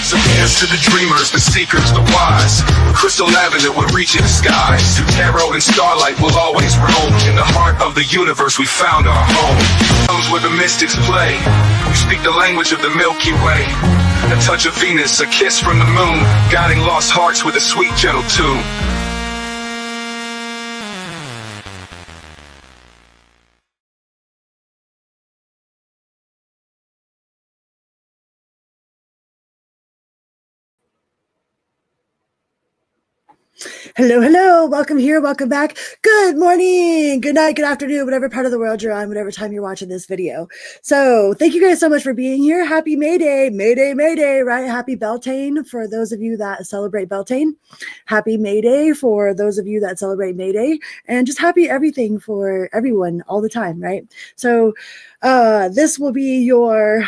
So dance to the dreamers, the seekers, the wise. Crystal lavender will reach in the skies. Through tarot and starlight will always roam. In the heart of the universe we found our home. Comes where the mystics play. We speak the language of the Milky Way. A touch of Venus, a kiss from the moon, guiding lost hearts with a sweet gentle tune. Hello, hello. Welcome here. Welcome back. Good morning, good night, good afternoon, whatever part of the world you're on, whatever time you're watching this video. So thank you guys so much for being here. Happy May Day, May Day, May Day, right? Happy Beltane for those of you that celebrate Beltane. Happy May Day for those of you that celebrate May Day. And just happy everything for everyone all the time, right? So this will be your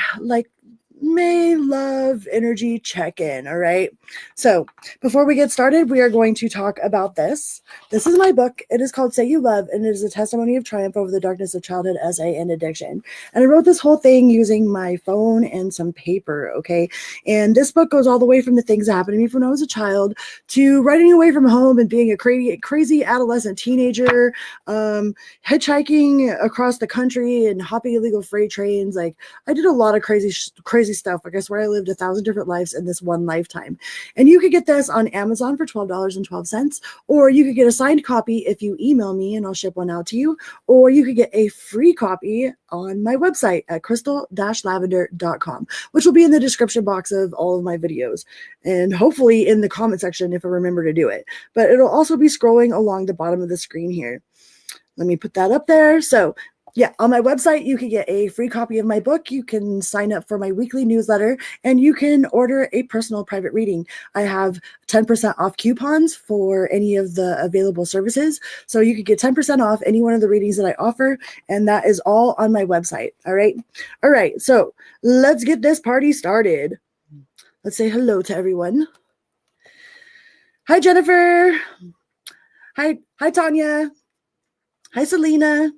May love energy check-in. All right. So before we get started, we are going to talk about this. This is my book. It is called Say You Love, and it is a testimony of triumph over the darkness of childhood, SA, and addiction. And I wrote this whole thing using my phone and some paper. Okay. And this book goes all the way from the things that happened to me when I was a child to running away from home and being a crazy adolescent teenager, hitchhiking across the country and hopping illegal freight trains. Like I did a lot of crazy stuff. I guess where I lived 1,000 different lives in this one lifetime. And you could get this on Amazon for $12.12, or you could get a signed copy if you email me and I'll ship one out to you, or you could get a free copy on my website at crystal-lavender.com, which will be in the description box of all of my videos and hopefully in the comment section if I remember to do it. But it'll also be scrolling along the bottom of the screen here. Let me put that up there. So yeah, on my website, you can get a free copy of my book. You can sign up for my weekly newsletter, and you can order a personal private reading. I have 10% off coupons for any of the available services. So you could get 10% off any one of the readings that I offer, and that is all on my website. All right. All right. So let's get this party started. Let's say hello to everyone. Hi, Jennifer. Hi, Tanya. Hi, Selena.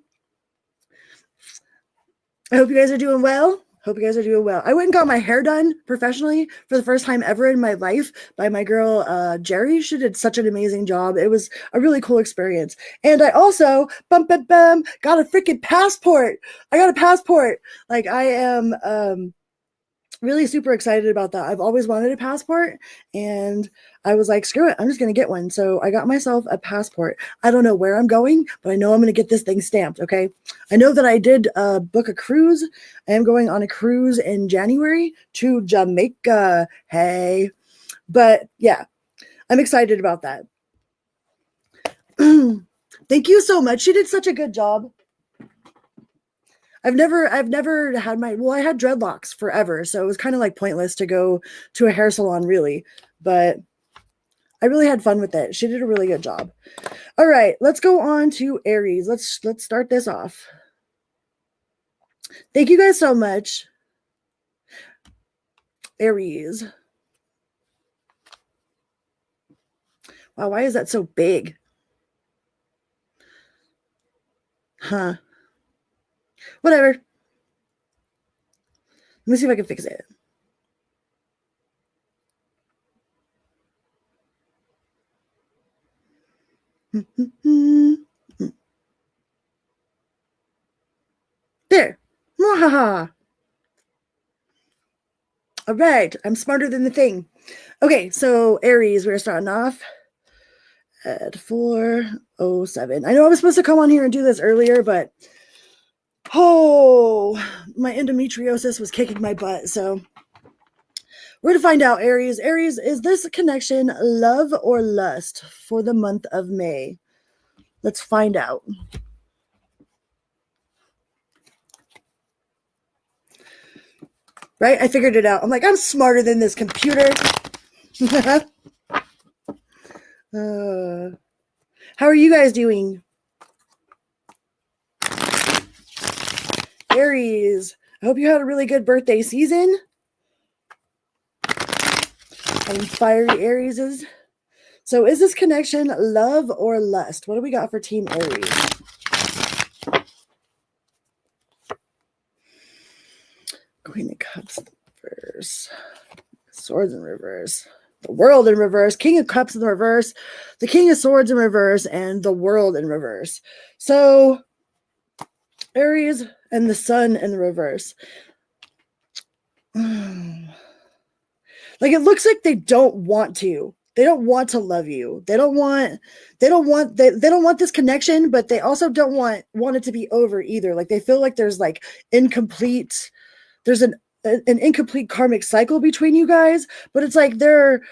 I hope you guys are doing well. Hope you guys are doing well. I went and got my hair done professionally for the first time ever in my life by my girl, Jerry. She did such an amazing job. It was a really cool experience. And I also, got a freaking passport. I got a passport. Like I am really super excited about that. I've always wanted a passport and I was like, screw it, I'm just going to get one. So I got myself a passport. I don't know where I'm going, but I know I'm going to get this thing stamped. Okay. I know that I did book a cruise. I am going on a cruise in January to Jamaica. Hey, but yeah, I'm excited about that. Thank you so much. She did such a good job. I've never had I had dreadlocks forever. So it was kind of like pointless to go to a hair salon really, but I really had fun with it. She did a really good job. All right, let's go on to Aries. Let's start this off. Thank you guys so much. Aries. Wow, why is that so big? Huh. Whatever. Let me see if I can fix it. There. Mwahaha. All right. I'm smarter than the thing. Okay. So Aries, we're starting off at 4:07. I know I was supposed to come on here and do this earlier, but my endometriosis was kicking my butt. So we're going to find out, Aries. Aries, is this connection love or lust for the month of May? Let's find out. Right? I figured it out. I'm like, I'm smarter than this computer. How are you guys doing? Aries, I hope you had a really good birthday season. And fiery Aries. So is this connection love or lust? What do we got for Team Aries? Queen of Cups first. Swords in reverse. The world in reverse. King of Cups in the reverse. The King of Swords in reverse. And the world in reverse. So, Aries and the Sun in the reverse. Like, it looks like they don't want to. They don't want to love you. They don't want this connection, but they also don't want it to be over either. Like, they feel like there's like there's an incomplete karmic cycle between you guys, but it's like they're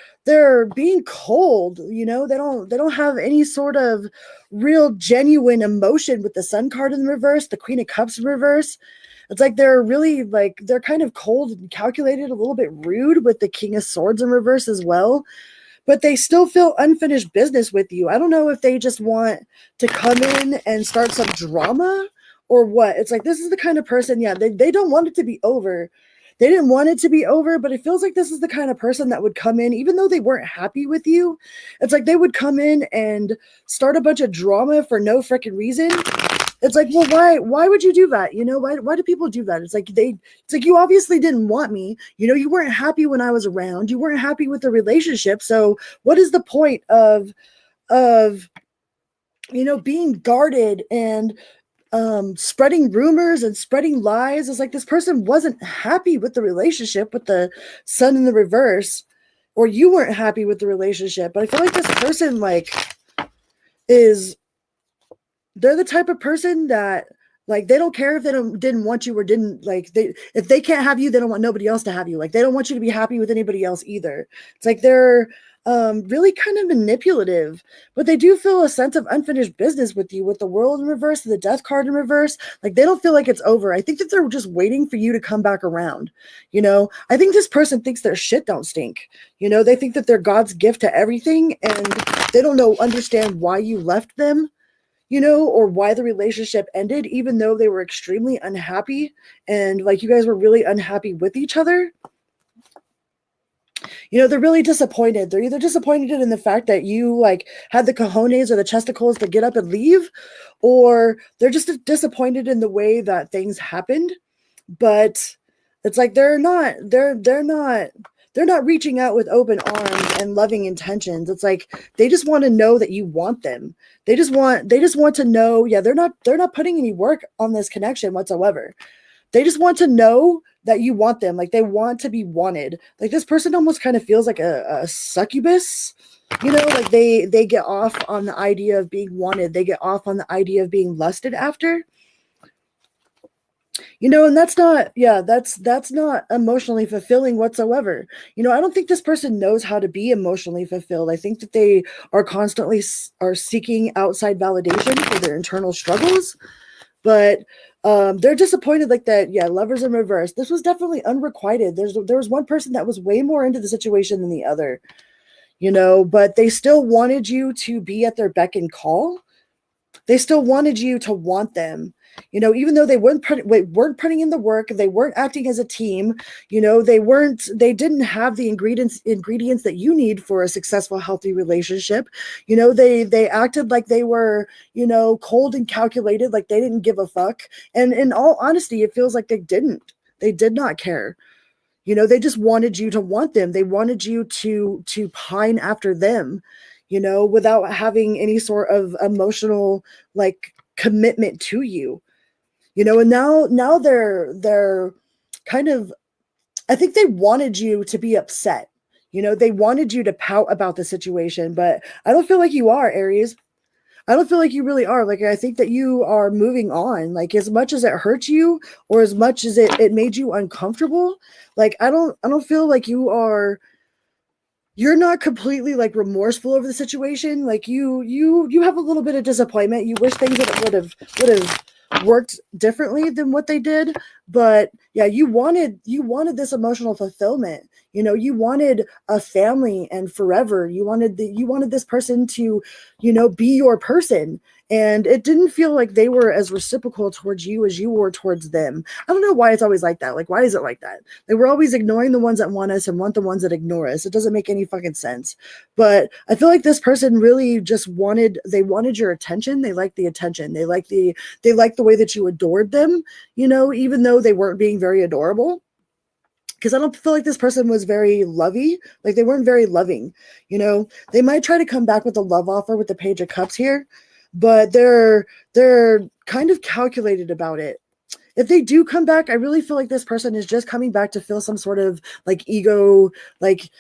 being cold, you know. They don't have any sort of real genuine emotion with the Sun card in the reverse, the Queen of Cups in reverse. It's like they're really like they're kind of cold and calculated, a little bit rude with the King of Swords in reverse as well. But they still feel unfinished business with you. I don't know if they just want to come in and start some drama or what. It's like, this is the kind of person, yeah, they don't want it to be over. They didn't want it to be over, but it feels like this is the kind of person that would come in, even though they weren't happy with you. It's like they would come in and start a bunch of drama for no freaking reason. It's like, well, why would you do that? You know, why do people do that? It's like you obviously didn't want me. You know, you weren't happy when I was around. You weren't happy with the relationship. So what is the point of you know, being guarded and spreading rumors and spreading lies? It's like this person wasn't happy with the relationship with the Sun in the reverse, or you weren't happy with the relationship. But I feel like this person like they're the type of person that like they don't care if they didn't want you or didn't like if they can't have you, they don't want nobody else to have you. Like they don't want you to be happy with anybody else either. It's like they're really kind of manipulative, but they do feel a sense of unfinished business with you with the World in reverse and the Death card in reverse. Like they don't feel like it's over. I think that they're just waiting for you to come back around. You know, I think this person thinks their shit don't stink. You know, they think that they're God's gift to everything, and they don't understand why you left them, you know, or why the relationship ended, even though they were extremely unhappy and like you guys were really unhappy with each other. You know, they're really disappointed. They're either disappointed in the fact that you like had the cojones or the chesticles to get up and leave, or they're just disappointed in the way that things happened. But it's like they're not reaching out with open arms and loving intentions. It's like they just want to know that you want them. They just want to know, yeah, they're not putting any work on this connection whatsoever. They just want to know that you want them. Like they want to be wanted. Like this person almost kind of feels like a succubus, you know, like they get off on the idea of being wanted. They get off on the idea of being lusted after. You know, and that's not emotionally fulfilling whatsoever. You know, I don't think this person knows how to be emotionally fulfilled. I think that they are constantly seeking outside validation for their internal struggles. But they're disappointed like that. Yeah, Lovers in reverse. This was definitely unrequited. There was one person that was way more into the situation than the other, you know, but they still wanted you to be at their beck and call. They still wanted you to want them. You know, even though they weren't putting in the work, they weren't acting as a team, you know, they didn't have the ingredients that you need for a successful, healthy relationship. You know, they acted like they were, you know, cold and calculated, like they didn't give a fuck. And in all honesty, it feels like they did not care. You know, they just wanted you to want them. They wanted you to pine after them, you know, without having any sort of emotional like commitment to you. You know, and now they're kind of, I think they wanted you to be upset. You know, they wanted you to pout about the situation, but I don't feel like you are, Aries. I don't feel like you really are. Like, I think that you are moving on. Like, as much as it hurt you or as much as it made you uncomfortable, like, I don't feel like you're not completely like remorseful over the situation. Like you have a little bit of disappointment. You wish things would have worked differently than what they did. But yeah, you wanted this emotional fulfillment. You know, you wanted a family and forever. You wanted this person to, you know, be your person. And it didn't feel like they were as reciprocal towards you as you were towards them. I don't know why it's always like that. Like, why is it like that? Like, we're always ignoring the ones that want us and want the ones that ignore us. It doesn't make any fucking sense. But I feel like this person really just wanted your attention. They liked the attention. They liked the way that you adored them, you know, even though they weren't being very adorable. because I don't feel like this person was very lovey. Like they weren't very loving. You know, they might try to come back with a love offer with the Page of Cups here, but they're kind of calculated about it. If they do come back, I really feel like this person is just coming back to feel some sort of like ego, like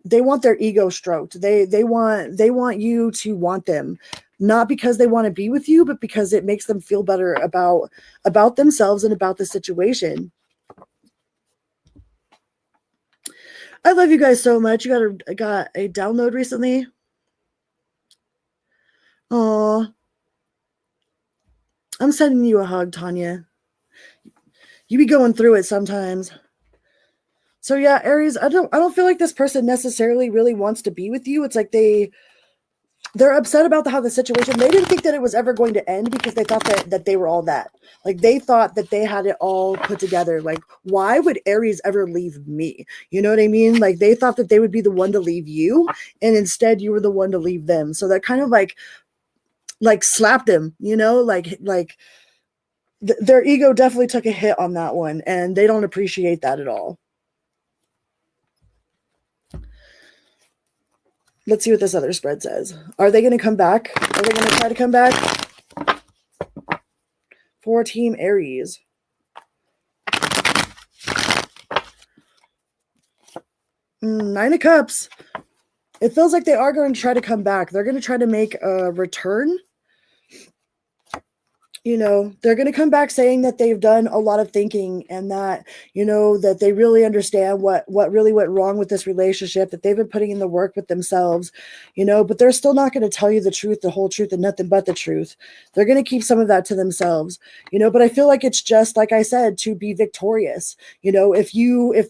they want their ego stroked. They want you to want them, not because they want to be with you, but because it makes them feel better about themselves and about the situation. I love you guys so much. You got a download recently. Oh, I'm sending you a hug, Tanya. You be going through it sometimes. So yeah, Aries, I don't feel like this person necessarily really wants to be with you. It's like they're upset about how the situation, they didn't think that it was ever going to end because they thought that they were all that. Like they thought that they had it all put together. Like, why would Aries ever leave me? You know what I mean? Like they thought that they would be the one to leave you, and instead you were the one to leave them. So that kind of like slapped them, you know, like their ego definitely took a hit on that one, and they don't appreciate that at all. Let's see what this other spread says. Are they going to come back? Are they going to try to come back? For Team Aries. Nine of Cups. It feels like they are going to try to come back. They're going to try to make a return. You know, they're going to come back saying that they've done a lot of thinking and that, you know, that they really understand what really went wrong with this relationship, that they've been putting in the work with themselves, you know, but they're still not going to tell you the truth, the whole truth, and nothing but the truth. They're going to keep some of that to themselves, you know, but I feel like it's just, like I said, to be victorious. You know, if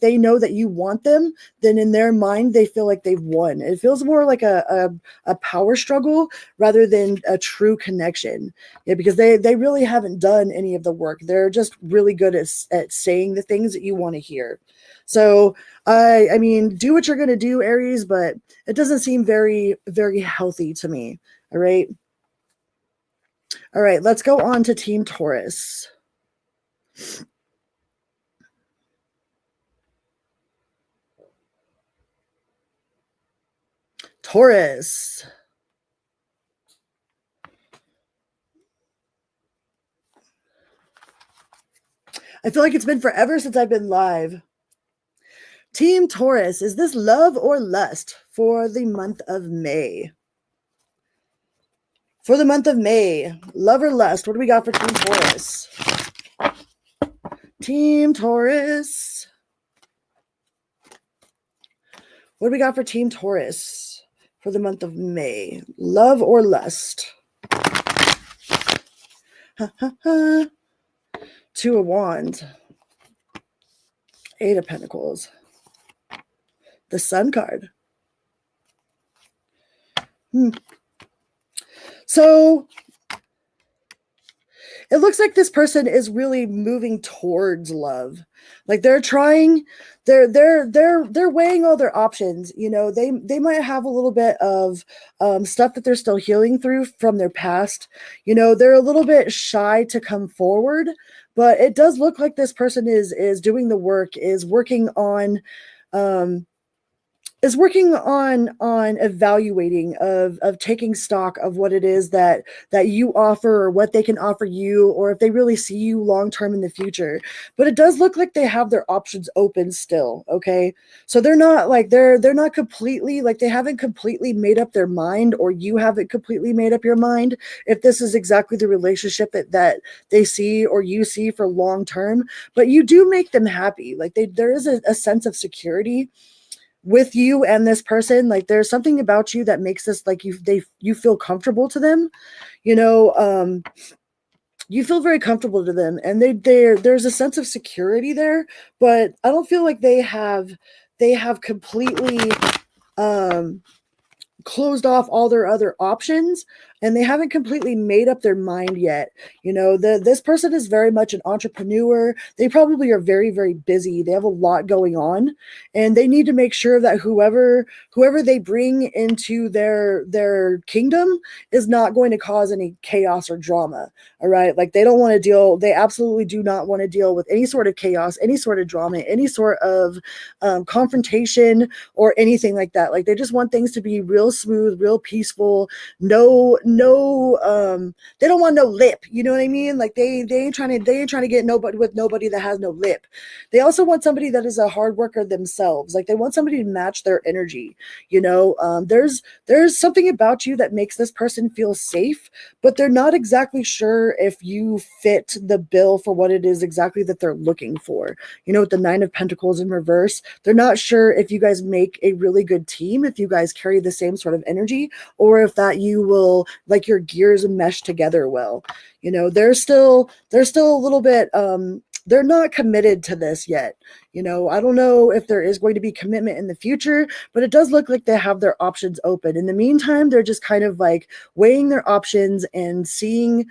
they know that you want them, then in their mind, they feel like they've won. It feels more like a power struggle rather than a true connection. Yeah, because they really haven't done any of the work. They're just really good at saying the things that you want to hear. So I mean, do what you're going to do, Aries, but it doesn't seem very, very healthy to me. All right. All right, let's go on to Team Taurus. Taurus. I feel like it's been forever since I've been live. Team Taurus, is this love or lust for the month of May? For the month of May, love or lust? What do we got for Team Taurus? Team Taurus. What do we got for Team Taurus for the month of May? Love or lust? Two of Wands. Eight of Pentacles. The Sun card. So it looks like this person is really moving towards love. Like they're trying, they're weighing all their options. You know, they might have a little bit of stuff that they're still healing through from their past. You know, they're a little bit shy to come forward, but it does look like this person is doing the work, is working on evaluating of taking stock of what it is that you offer or what they can offer you, or if they really see you long term in the future. But it does look like they have their options open still. Okay, so they're not like they're not completely, like they haven't completely made up their mind, or you haven't completely made up your mind if this is exactly the relationship that they see or you see for long term. But you do make them happy. Like there is a sense of security with you and this person. Like there's something about you that makes this like you feel comfortable to them, you know. You feel very comfortable to them, and there's a sense of security there, but I don't feel like they have completely closed off all their other options and they haven't completely made up their mind yet. This person is very much an entrepreneur. They probably are very, very busy. They have a lot going on, and they need to make sure that whoever they bring into their kingdom is not going to cause any chaos or drama. All right. Like they absolutely do not want to deal with any sort of chaos, any sort of drama, any sort of confrontation or anything like that. Like they just want things to be real smooth, real peaceful. No, they don't want no lip. You know what I mean? Like they ain't trying to get nobody that has no lip. They also want somebody that is a hard worker themselves. Like they want somebody to match their energy. There's something about you that makes this person feel safe, but they're not exactly sure if you fit the bill for what it is exactly that they're looking for. With the 9 of Pentacles in reverse, they're not sure if you guys make a really good team, if you guys carry the same sort of energy, or if that you will, like, your gears mesh together well. They're still a little bit, they're not committed to this yet. I don't know if there is going to be commitment in the future, but it does look like they have their options open. In the meantime, they're just kind of like weighing their options and seeing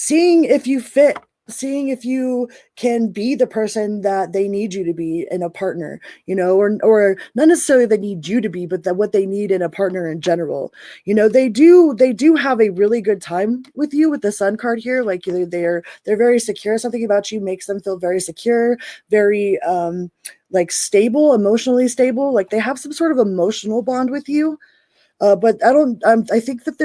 if you fit, seeing if you can be the person that they need you to be in a partner, or not necessarily they need you to be, but that what they need in a partner in general. They do have a really good time with you with the Sun card here. Like they're very secure. Something about you makes them feel very secure, very like stable, emotionally stable. Like they have some sort of emotional bond with you. But I think that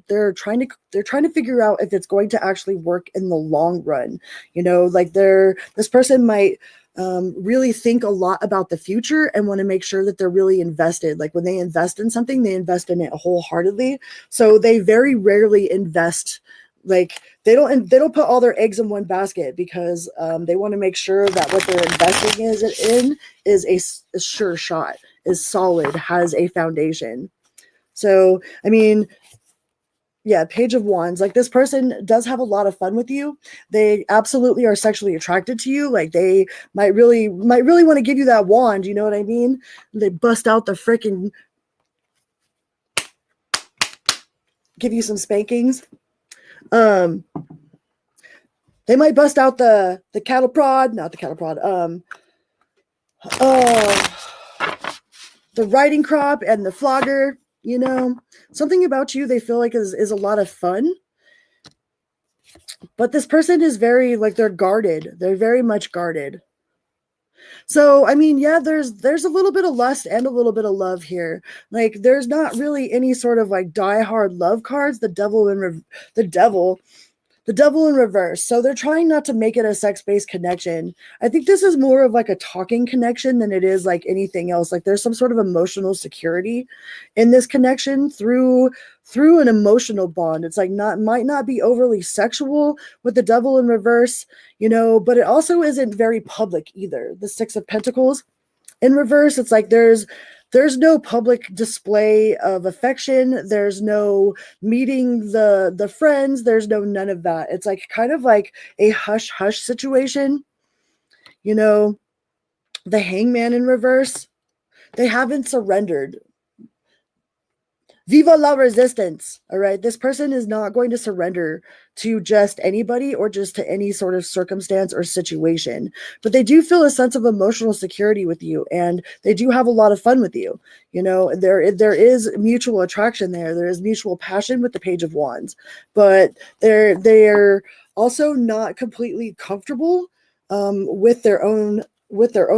they're trying to figure out if it's going to actually work in the long run. Like this person might really think a lot about the future and want to make sure that they're really invested. Like when they invest in something, they invest in it wholeheartedly. So they very rarely invest. Like they don't put all their eggs in one basket, because they want to make sure that what they're investing is a sure shot, is solid, has a foundation. So, I mean, yeah, Page of Wands. Like this person does have a lot of fun with you. They absolutely are sexually attracted to you. Like they might really want to give you that wand. You know what I mean? They bust out the freaking, give you some spankings. They might bust out the cattle prod, not the cattle prod. The riding crop and the flogger. Something about you they feel like is a lot of fun. But this person is very, like, they're guarded. They're very much guarded. So, I mean, yeah, there's a little bit of lust and a little bit of love here. Like, there's not really any sort of like die-hard love cards. The devil in reverse. So they're trying not to make it a sex-based connection. I think this is more of like a talking connection than it is like anything else. Like there's some sort of emotional security in this connection through an emotional bond. It's like might not be overly sexual with the devil in reverse, but it also isn't very public either. The 6 of Pentacles in reverse, it's like there's no public display of affection. There's no meeting the friends. There's none of that. It's like kind of like a hush hush situation. The Hangman in reverse, they haven't surrendered. Viva la resistance. All right. This person is not going to surrender to just anybody or just to any sort of circumstance or situation, but they do feel a sense of emotional security with you, and they do have a lot of fun with you. There is mutual attraction there. There is mutual passion with the Page of Wands, but they're also not completely comfortable with their own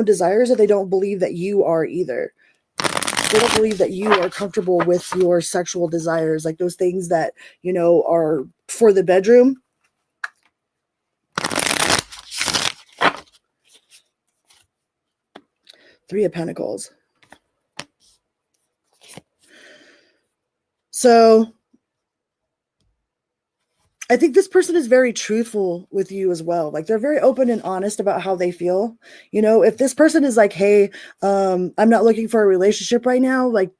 desires, and they don't believe that you are either. They don't believe that you are comfortable with your sexual desires, like those things that, are for the bedroom. Three of Pentacles. So I think this person is very truthful with you as well. Like they're very open and honest about how they feel. If this person is like, hey, I'm not looking for a relationship right now, like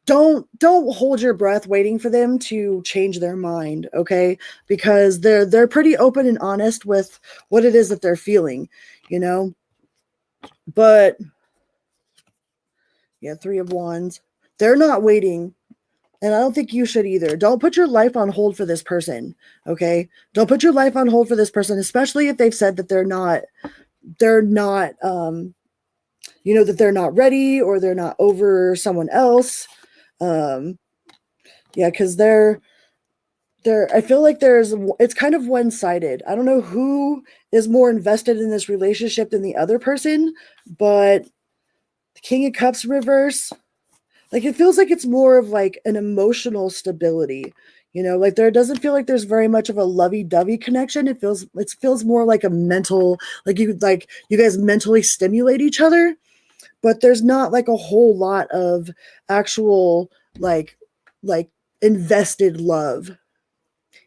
don't hold your breath waiting for them to change their mind, okay? Because they're pretty open and honest with what it is that they're feeling, But yeah, 3 of Wands. They're not waiting And I don't think you should either. Don't put your life on hold for this person. Okay. Don't put your life on hold for this person, especially if they've said that they're not, that they're not ready or they're not over someone else. Yeah. Cause I feel like it's kind of one-sided. I don't know who is more invested in this relationship than the other person, but the King of Cups reverse, like it feels like it's more of like an emotional stability, like there doesn't feel like there's very much of a lovey-dovey connection. It feels more like a mental, like you guys mentally stimulate each other, but there's not like a whole lot of actual like invested love.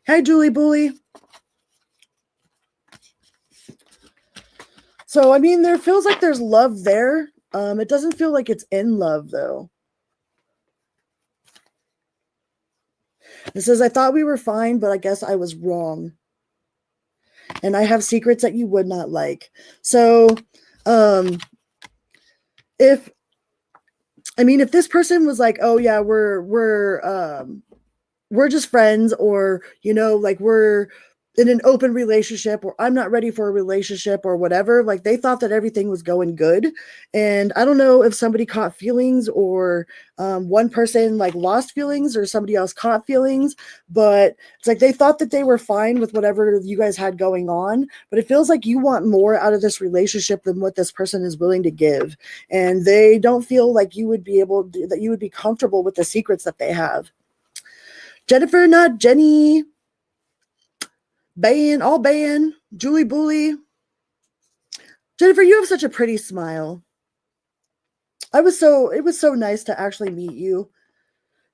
Hi, Julie Bully. So I mean, there feels like there's love there. It doesn't feel like it's in love though. It says, I thought we were fine, but I guess I was wrong. And I have secrets that you would not like. So, if this person was like, oh yeah, we're just friends, or like we're in an open relationship, or I'm not ready for a relationship, or whatever, like they thought that everything was going good. And I don't know if somebody caught feelings, or one person like lost feelings, or somebody else caught feelings, but it's like they thought that they were fine with whatever you guys had going on, but it feels like you want more out of this relationship than what this person is willing to give, and they don't feel like you would be comfortable with the secrets that they have. Jennifer, not Jenny. All ban. Julie Bully. Jennifer, you have such a pretty smile. It was so nice to actually meet you.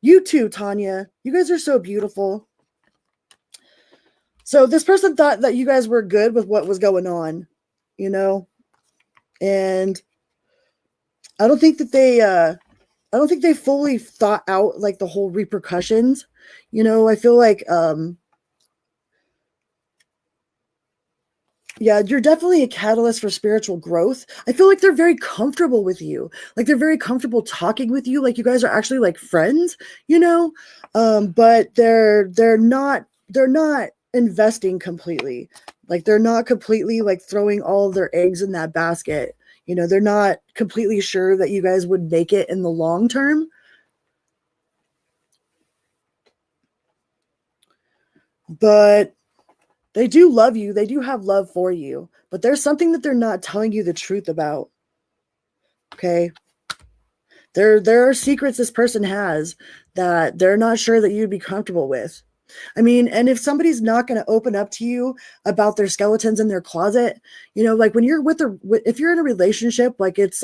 You too, Tanya. You guys are so beautiful. So this person thought that you guys were good with what was going on, and I don't think they fully thought out like the whole repercussions. I feel like yeah, you're definitely a catalyst for spiritual growth. I feel like they're very comfortable with you. Like they're very comfortable talking with you. Like you guys are actually like friends, but they're not investing completely. Like they're not completely like throwing all of their eggs in that basket. They're not completely sure that you guys would make it in the long term. But they do love you. They do have love for you. But there's something that they're not telling you the truth about. Okay. There are secrets this person has that they're not sure that you'd be comfortable with. I mean, and if somebody's not going to open up to you about their skeletons in their closet, like when you're if you're in a relationship, like it's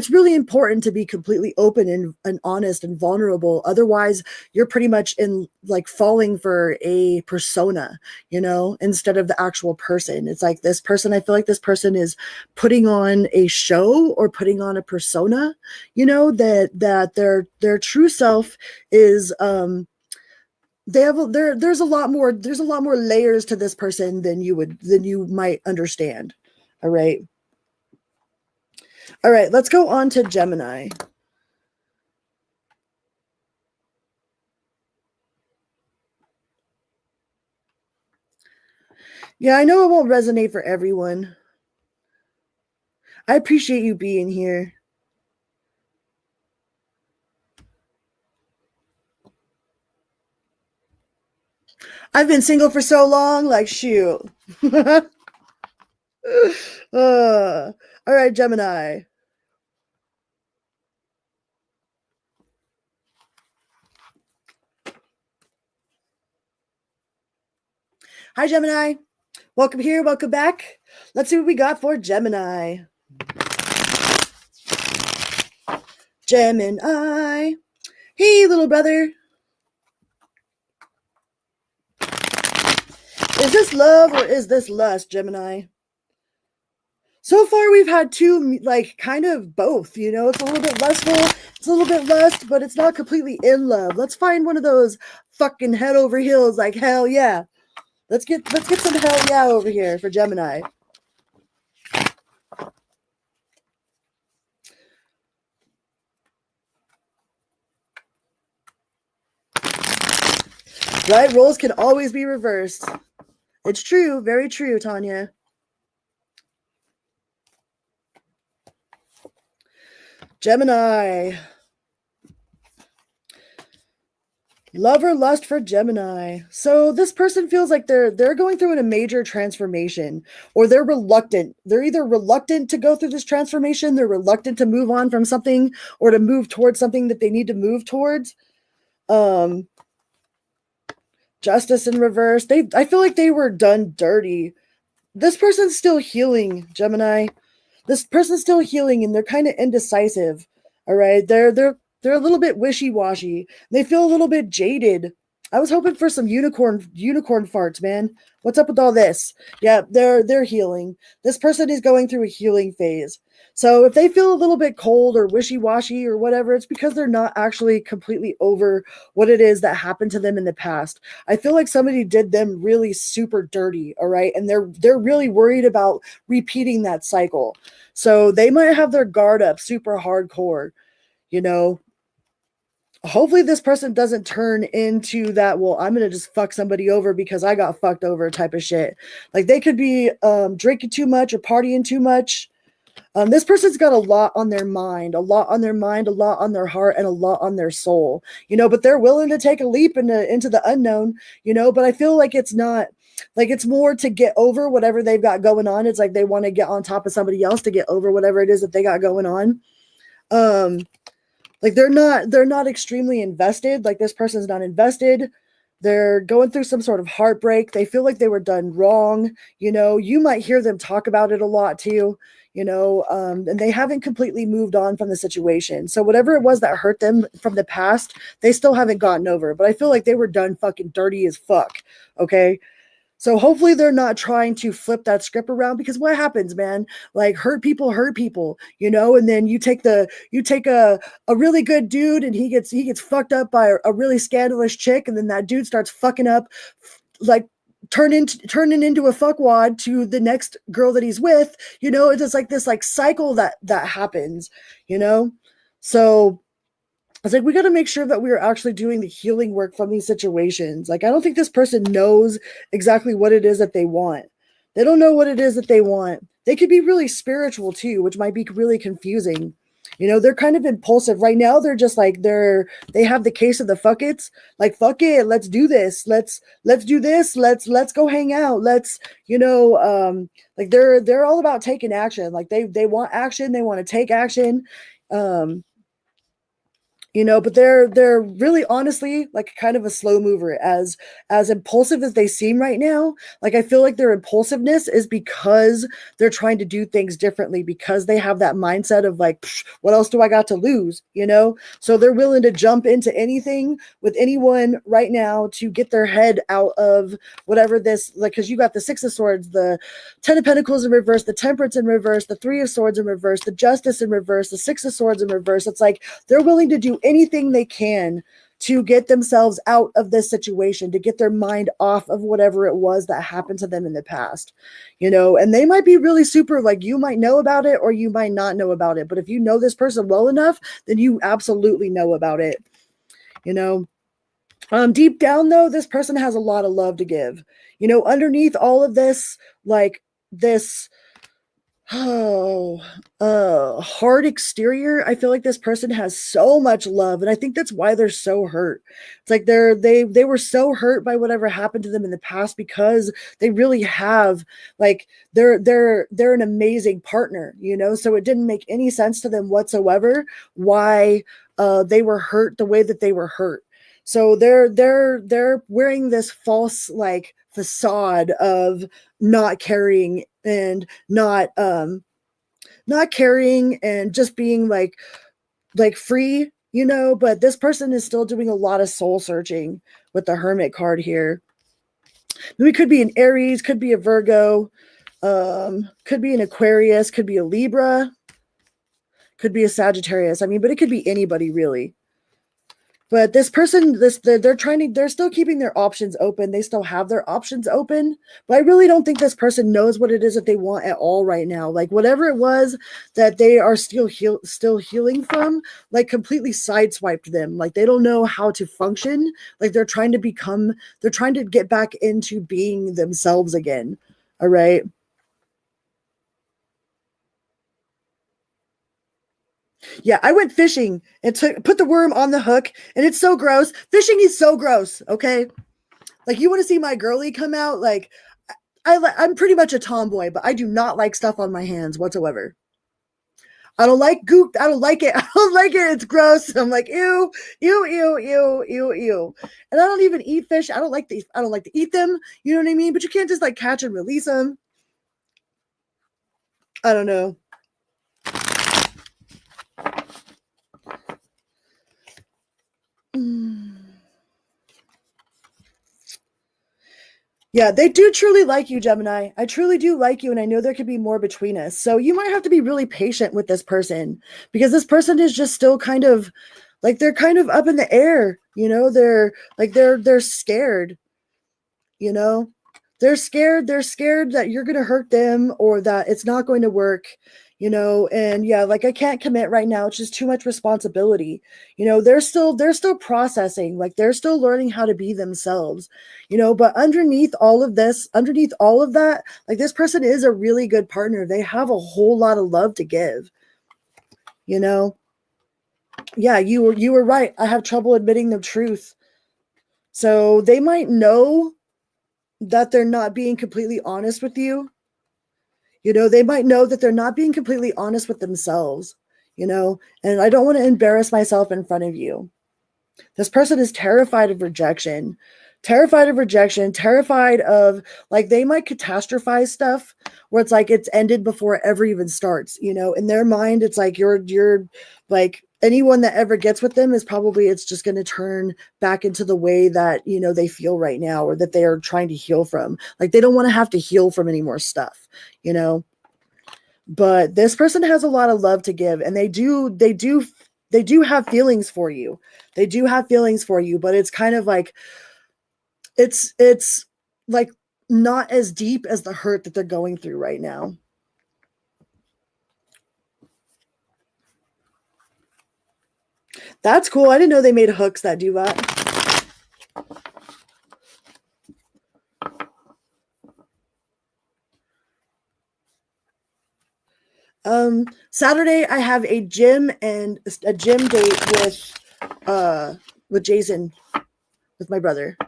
really important to be completely open and honest and vulnerable. Otherwise, you're pretty much in like falling for a persona, instead of the actual person. It's like this person, I feel like this person is putting on a show or putting on a persona, that their true self is, there's a lot more layers to this person than you might understand. All right, let's go on to Gemini. Yeah, I know it won't resonate for everyone. I appreciate you being here. I've been single for so long, like shoot. All right, Gemini. Hi, Gemini. Welcome here. Welcome back. Let's see what we got for Gemini. Gemini. Hey, little brother. Is this love or is this lust, Gemini? So far, we've had two, like, kind of both, it's a little bit lustful, it's a little bit lust, but it's not completely in love. Let's find one of those fucking head over heels, like, hell yeah. Let's get some hell yeah over here for Gemini. Right? Roles can always be reversed. It's true. Very true, Tanya. Gemini. Love or lust for Gemini. So this person feels like they're going through a major transformation, or they're reluctant. They're either reluctant to go through this transformation, they're reluctant to move on from something, or to move towards something that they need to move towards. Justice in reverse. I feel like they were done dirty. This person's still healing, Gemini. This person's still healing, and they're kind of indecisive. All right, they're a little bit wishy-washy. They feel a little bit jaded. I was hoping for some unicorn farts, man. What's up with all this? Yeah, they're healing. This person is going through a healing phase. So if they feel a little bit cold or wishy-washy or whatever, it's because they're not actually completely over what it is that happened to them in the past. I feel like somebody did them really super dirty, all right? And they're really worried about repeating that cycle. So they might have their guard up super hardcore, you know. Hopefully this person doesn't turn into that, well, I'm going to just fuck somebody over because I got fucked over type of shit. Like they could be drinking too much or partying too much. This person's got a lot on their mind, a lot on their heart, and a lot on their soul, you know, but they're willing to take a leap into the unknown, you know, but I feel like it's not, like it's more to get over whatever they've got going on. It's like they want to get on top of somebody else to get over whatever it is that they got going on. Like they're not extremely invested. Like this person's not invested. They're going through some sort of heartbreak. They feel like they were done wrong. You know, you might hear them talk about it a lot too, you know, and they haven't completely moved on from the situation. So whatever it was that hurt them from the past, they still haven't gotten over. But I feel like they were done fucking dirty as fuck. Okay. So hopefully they're not trying to flip that script around, because what happens, man? Like hurt people, you know, and then you take a really good dude and he gets fucked up by a really scandalous chick, and then that dude starts fucking up, like turning into a fuckwad to the next girl that he's with, you know. It's just like this like cycle that happens, you know. So I was like, we got to make sure that we're actually doing the healing work from these situations. Like, I don't think this person knows exactly what it is that they want. They don't know what it is that they want. They could be really spiritual too, which might be really confusing. You know, they're kind of impulsive right now. They're just like they have the case of the fuck it's, like fuck it, let's do this, let's do this, let's go hang out, let's, you know, like they're all about taking action. Like they want action, they want to take action. You know, but they're really honestly like kind of a slow mover. As impulsive as they seem right now, like I feel like their impulsiveness is because they're trying to do things differently, because they have that mindset of like, what else do I got to lose, you know? So they're willing to jump into anything with anyone right now to get their head out of whatever this, like, because you got the Six of Swords, the Ten of Pentacles in reverse, the Temperance in reverse, the Three of Swords in reverse, the Justice in reverse, the Six of Swords in reverse. It's like they're willing to do anything they can to get themselves out of this situation, to get their mind off of whatever it was that happened to them in the past, you know. And they might be really super, like, you might know about it or you might not know about it, but if you know this person well enough, then you absolutely know about it, you know. Deep down though, this person has a lot of love to give, you know, underneath all of this, like this hard exterior. I feel like this person has so much love, and I think that's why they're so hurt. It's like they were so hurt by whatever happened to them in the past, because they really have, like, they're an amazing partner, you know. So it didn't make any sense to them whatsoever why they were hurt the way that they were hurt. So they're wearing this false like facade of not caring and not caring and just being like free, you know. But this person is still doing a lot of soul searching with the Hermit card here. We could be an Aries, could be a Virgo, could be an Aquarius, could be a Libra, could be a Sagittarius. I mean, but it could be anybody really. But this person, they're still keeping their options open. They still have their options open. But I really don't think this person knows what it is that they want at all right now. Like whatever it was that they are still healing from, like completely sideswiped them. Like they don't know how to function. Like they're trying to get back into being themselves again. All right. Yeah, I went fishing and put the worm on the hook, and it's so gross. Fishing is so gross. Okay, like you want to see my girly come out? Like I'm pretty much a tomboy, but I do not like stuff on my hands whatsoever. I don't like goop. I don't like it. I don't like it. It's gross. I'm like ew, ew, ew, ew, ew, ew. And I don't even eat fish. I don't like to eat them. You know what I mean? But you can't just like catch and release them. I don't know. Yeah, they do truly like you, Gemini. I truly do like you, and I know there could be more between us. So you might have to be really patient with this person because this person is just still kind of like they're kind of up in the air. They're scared. You know, they're scared. They're scared that you're going to hurt them or that it's not going to work. And yeah, like I can't commit right now. It's just too much responsibility. They're still processing, like they're still learning how to be themselves, but underneath all of that, like this person is a really good partner. They have a whole lot of love to give, you know? Yeah, you were right. I have trouble admitting the truth. So they might know that they're not being completely honest with you. They might know that they're not being completely honest with themselves, and I don't want to embarrass myself in front of you. This person is terrified of rejection, terrified of like they might catastrophize stuff where it's like it's ended before it ever even starts. In their mind, it's like you're like anyone that ever gets with them is probably it's just going to turn back into the way that they feel right now or that they are trying to heal from. Like they don't want to have to heal from any more stuff, but this person has a lot of love to give, and they do have feelings for you. They do have feelings for you, but it's kind of like it's like not as deep as the hurt that they're going through right now. That's cool. I didn't know they made hooks that do that. Saturday I have a gym date with Jason, with my brother.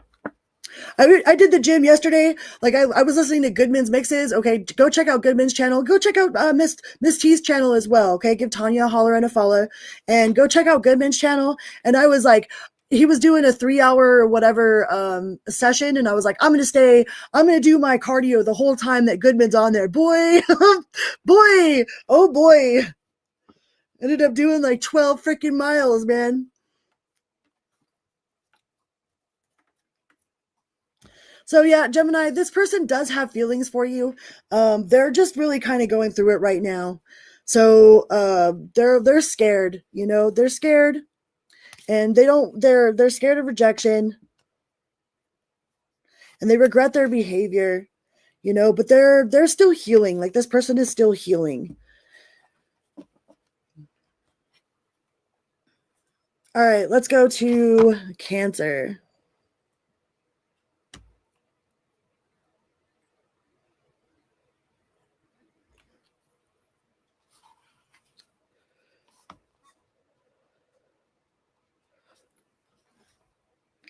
I did the gym yesterday. Like I was listening to Goodman's mixes. Okay, go check out Goodman's channel. Go check out Miss T's channel as well. Okay, give Tanya a holler and a follow, and go check out Goodman's channel. And I was like, he was doing a 3-hour or whatever session, and I was like, I'm gonna do my cardio the whole time that Goodman's on there. Boy, boy, oh boy, ended up doing like 12 freaking miles, man. So yeah, Gemini, this person does have feelings for you. They're just really kind of going through it right now. So they're scared, they're scared, and they're scared of rejection, and they regret their behavior, but they're still healing. Like this person is still healing. All right, let's go to Cancer.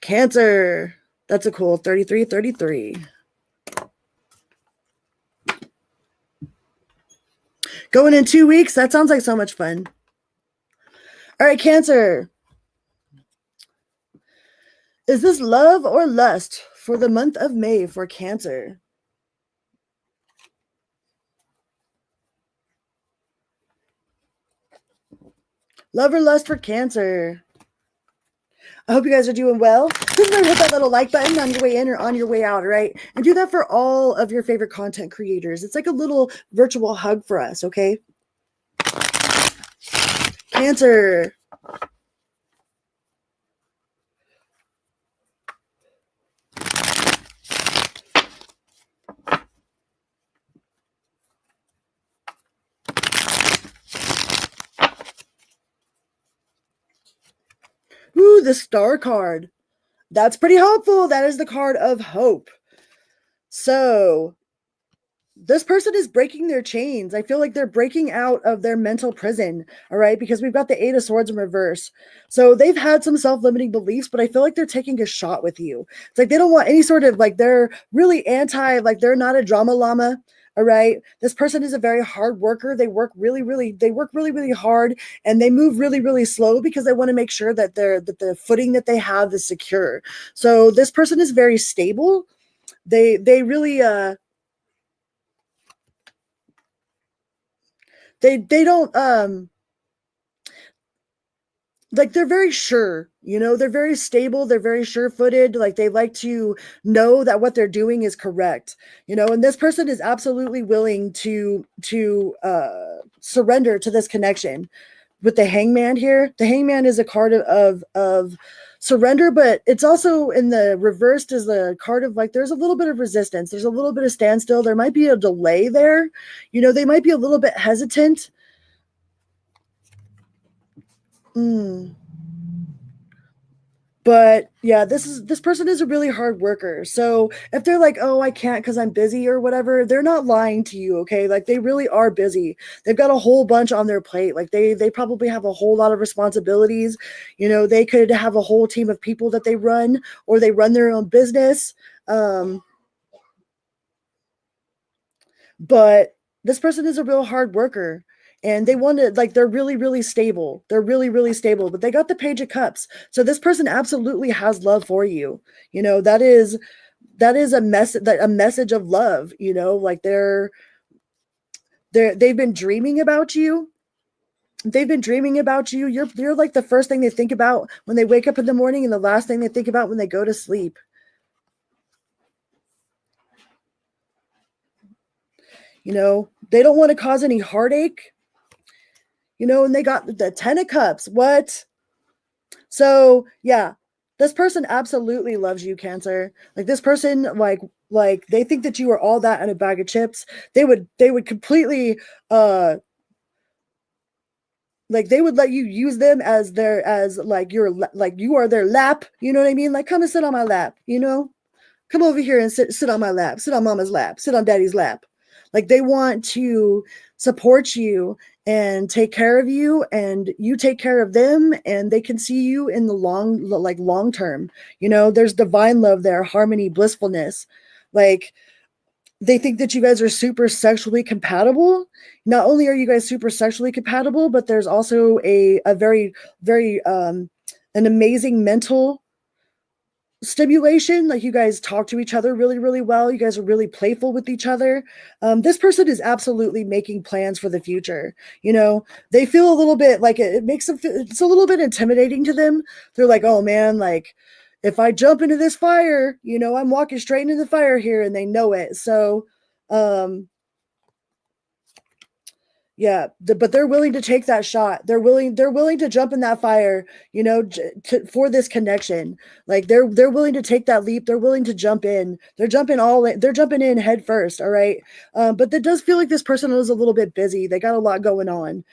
Cancer. That's a cool 3333. Going in 2 weeks. That sounds like so much fun. All right, Cancer. Is this love or lust for the month of May for Cancer? Love or lust for Cancer? I hope you guys are doing well. Please remember to hit that little like button on your way in or on your way out, all right? And do that for all of your favorite content creators. It's like a little virtual hug for us, okay? Cancer. Ooh, the Star card. That's pretty hopeful. That is the card of hope. So this person is breaking their chains. I feel like they're breaking out of their mental prison. All right. Because we've got the Eight of Swords in reverse. So they've had some self-limiting beliefs, but I feel like they're taking a shot with you. It's like they don't want any sort of, like, they're really anti, like, they're not a drama llama. All right. This person is a very hard worker. They work really, really hard, and they move really, really slow because they want to make sure that the footing that they have is secure. So this person is very stable. They really, they don't, like, they're very sure, they're very stable, they're very sure-footed, like, they like to know that what they're doing is correct, and this person is absolutely willing to surrender to this connection. With the Hangman here, the Hangman is a card of surrender, but it's also in the reversed as the card of, like, there's a little bit of resistance, there's a little bit of standstill, there might be a delay there, they might be a little bit hesitant. But yeah, this person is a really hard worker. So if they're like, oh, I can't because I'm busy or whatever, they're not lying to you, okay? Like, they really are busy. They've got a whole bunch on their plate. Like, they probably have a whole lot of responsibilities. They could have a whole team of people that they run, or they run their own business. But this person is a real hard worker, and they want to, like, they're really, really stable. They're really, really stable, but they got the Page of Cups. So this person absolutely has love for you. That is a message of love, like they've been dreaming about you. They've been dreaming about you. You're like the first thing they think about when they wake up in the morning, and the last thing they think about when they go to sleep. They don't want to cause any heartache, and they got the Ten of Cups. What? So yeah, this person absolutely loves you, Cancer. Like, this person, like they think that you are all that in a bag of chips. They would completely, like, they would let you use them as like you are their lap. You know what I mean? Like, come and sit on my lap. Come over here and sit on my lap. Sit on mama's lap. Sit on daddy's lap. Like, they want to support you and take care of you, and you take care of them, and they can see you in the long term. There's divine love there, harmony, blissfulness. Like, they think that you guys are super sexually compatible. Not only are you guys super sexually compatible, but there's also a very, very, an amazing mental stimulation. Like, you guys talk to each other really, really well. You guys are really playful with each other. This person is absolutely making plans for the future. They feel a little bit like it makes them feel, it's a little bit intimidating to them. They're like, oh man, like, if I jump into this fire, I'm walking straight into the fire here, and they know it. So yeah, but they're willing to take that shot. They're willing to jump in that fire, for this connection. Like, they're willing to take that leap. They're willing to jump in. They're jumping in head first. All right. But that does feel like this person is a little bit busy. They got a lot going on,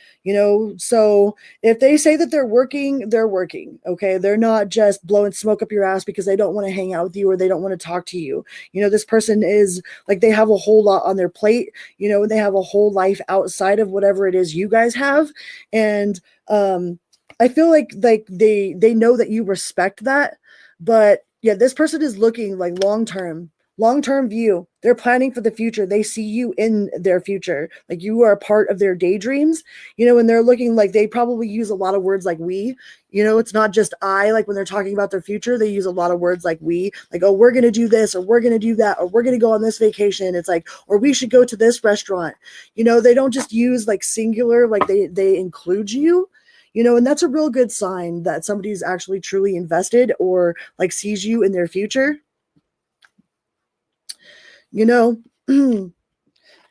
so if they say that they're working, they're working. Okay. They're not just blowing smoke up your ass because they don't want to hang out with you, or they don't want to talk to you. This person is like, they have a whole lot on their plate, and they have a whole life outside of whatever it is you guys have. And I feel like they know that you respect that. But yeah, this person is looking like long-term view. They're planning for the future. They see you in their future. Like, you are a part of their daydreams, and they're looking, like, they probably use a lot of words like we, it's not just I. Like, when they're talking about their future, they use a lot of words like we, like, oh, we're going to do this, or we're going to do that, or we're going to go on this vacation. It's like, or we should go to this restaurant. They don't just use like singular, like they include you. And that's a real good sign that somebody's actually truly invested, or like sees you in their future.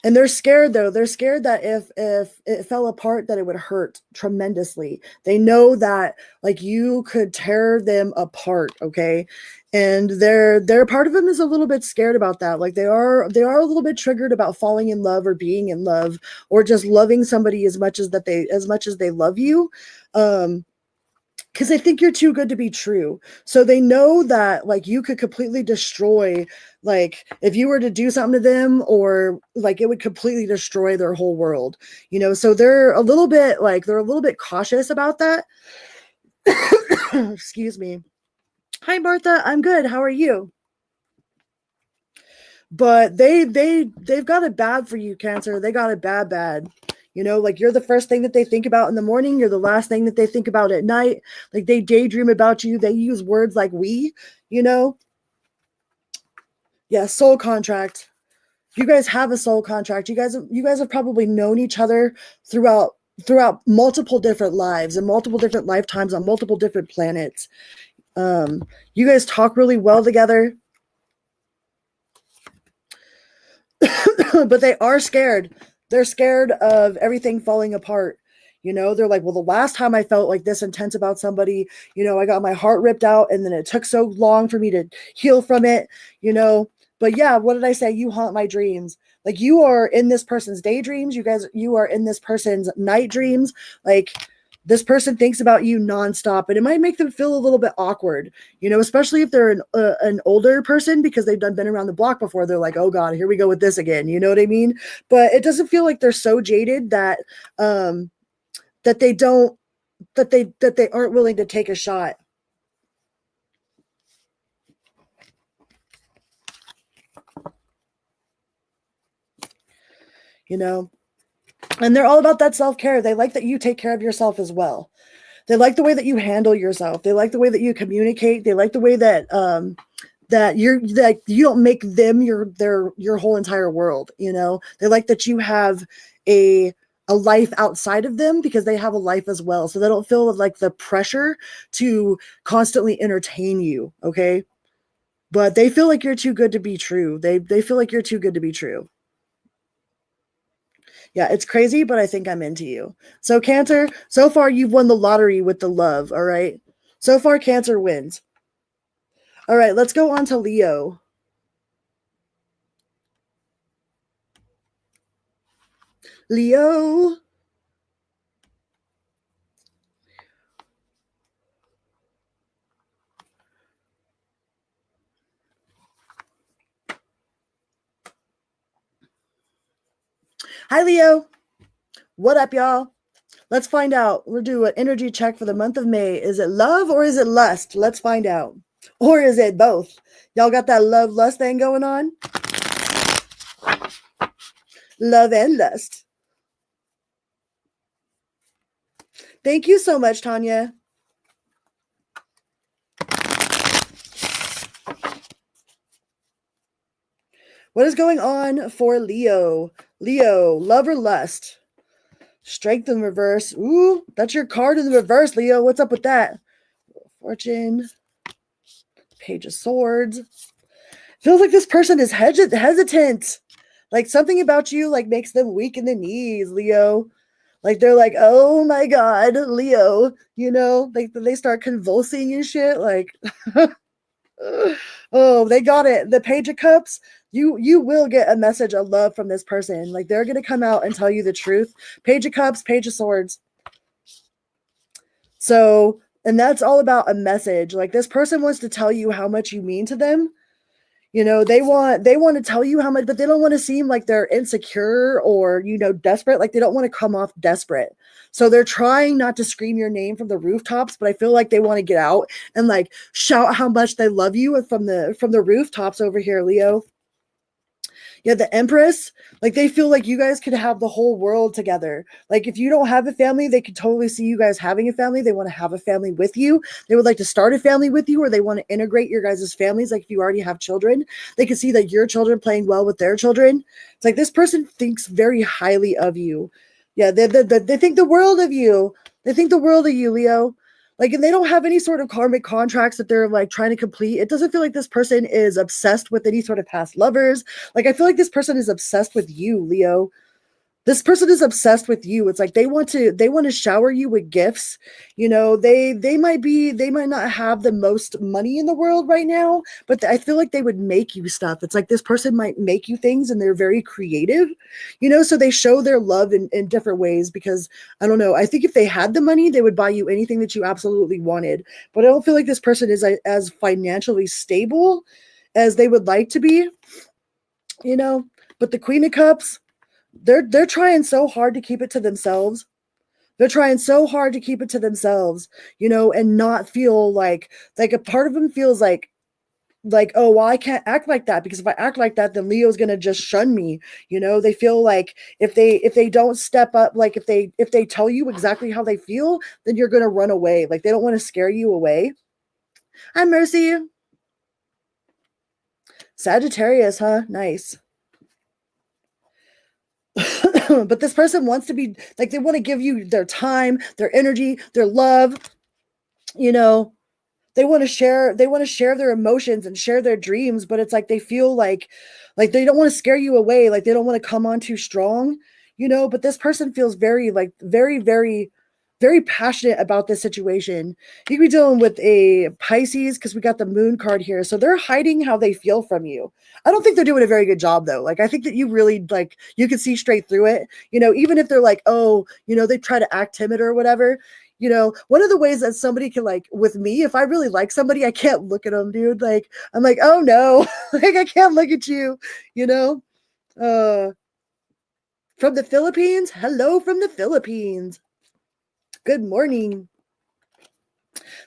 And they're scared, though. They're scared that if it fell apart, that it would hurt tremendously. They know that, like, you could tear them apart, okay? And their part of them is a little bit scared about that. Like, they are a little bit triggered about falling in love, or being in love, or just loving somebody as much as they love you. because they think you're too good to be true. So they know that like you could completely destroy, like if you were to do something to them, or like it would completely destroy their whole world, you know. So they're a little bit cautious about that. Excuse me. Hi Martha, I'm good. How are you? But they've got it bad for you, Cancer. They got it bad. You know, like you're the first thing that they think about in the morning. You're the last thing that they think about at night. Like they daydream about you. They use words like we, you know. Yeah, soul contract. You guys have a soul contract. You guys have probably known each other throughout multiple different lives and multiple different lifetimes on multiple different planets. You guys talk really well together. But they are scared. They're scared of everything falling apart. You know, they're like, well, the last time I felt like this intense about somebody, you know, I got my heart ripped out and then it took so long for me to heal from it, you know. But yeah, what did I say? You haunt my dreams. Like you are in this person's daydreams. You are in this person's night dreams. Like this person thinks about you nonstop, and it might make them feel a little bit awkward, you know, especially if they're an older person because they've been around the block before. They're like, oh God, here we go with this again. You know what I mean? But it doesn't feel like they're so jaded that that they don't that they aren't willing to take a shot. You know, and they're all about that self-care. They like that you take care of yourself as well. They like the way that you handle yourself. They like the way that you communicate. They like the way that that you don't make them your whole entire world. You know, they like that you have a life outside of them because they have a life as well. So they don't feel like the pressure to constantly entertain you. Okay. But they feel like you're too good to be true. They feel like you're too good to be true. Yeah, it's crazy, but I think I'm into you. So Cancer, so far you've won the lottery with the love, all right? So far Cancer wins. All right, let's go on to Leo. Leo. Hi, Leo. What up, y'all? Let's find out. We'll do an energy check for the month of May. Is it love or is it lust? Let's find out. Or is it both? Y'all got that love lust thing going on? Love and lust. Thank you so much, Tanya. What is going on for Leo? Leo, love or lust? Strength in reverse. Ooh, that's your card in the reverse, Leo. What's up with that? Fortune. Page of Swords. Feels like this person is hesitant. Like something about you like makes them weak in the knees, Leo. Like they're like, oh my God, Leo. You know, like they start convulsing and shit. Like, oh, they got it. The Page of Cups. You will get a message of love from this person. Like they're gonna come out and tell you the truth. Page of Cups, Page of Swords. So, and that's all about a message. Like this person wants to tell you how much you mean to them. You know, they want to tell you how much, but they don't want to seem like they're insecure or, you know, desperate. Like they don't want to come off desperate. So they're trying not to scream your name from the rooftops, but I feel like they want to get out and like shout how much they love you from the rooftops over here, Leo. Yeah, the Empress, like they feel like you guys could have the whole world together. Like if you don't have a family, they could totally see you guys having a family. They want to have a family with you. They would like to start a family with you, or they want to integrate your guys' families. Like if you already have children, they can see that your children playing well with their children. It's like this person thinks very highly of you. Yeah, they think the world of you. They think the world of you, Leo. Like, and they don't have any sort of karmic contracts that they're like trying to complete. It doesn't feel like this person is obsessed with any sort of past lovers. Like, I feel like this person is obsessed with you, Leo. This person is obsessed with you. It's like they want to shower you with gifts. They might not have the most money in the world right now, but I feel like they would make you stuff. It's like this person might make you things and they're very creative, so they show their love in different ways because I don't know. I think if they had the money, they would buy you anything that you absolutely wanted. But I don't feel like this person is as financially stable as they would like to be, but the Queen of Cups, they're trying so hard to keep it to themselves. They're trying so hard to keep it to themselves, and not feel like a part of them feels like, oh, well, I can't act like that because if I act like that, then Leo's gonna just shun me. They feel like if they don't step up, like if they tell you exactly how they feel, then you're gonna run away. Like they don't want to scare you away. Hi, Mercy. Sagittarius, huh? Nice. But this person wants to be like, they want to give you their time, their energy, their love. They want to share their emotions and share their dreams, but it's like they feel like they don't want to scare you away, like they don't want to come on too strong, but this person feels very very very passionate about this situation. You could be dealing with a Pisces because we got the moon card here. So they're hiding how they feel from you. I don't think they're doing a very good job though. Like I think that you really you can see straight through it. Even if they're like, oh, they try to act timid or whatever. One of the ways that somebody can with me, if I really like somebody, I can't look at them, dude. Like I'm like, oh no, like I can't look at you, from the Philippines. Hello from the Philippines. Good morning.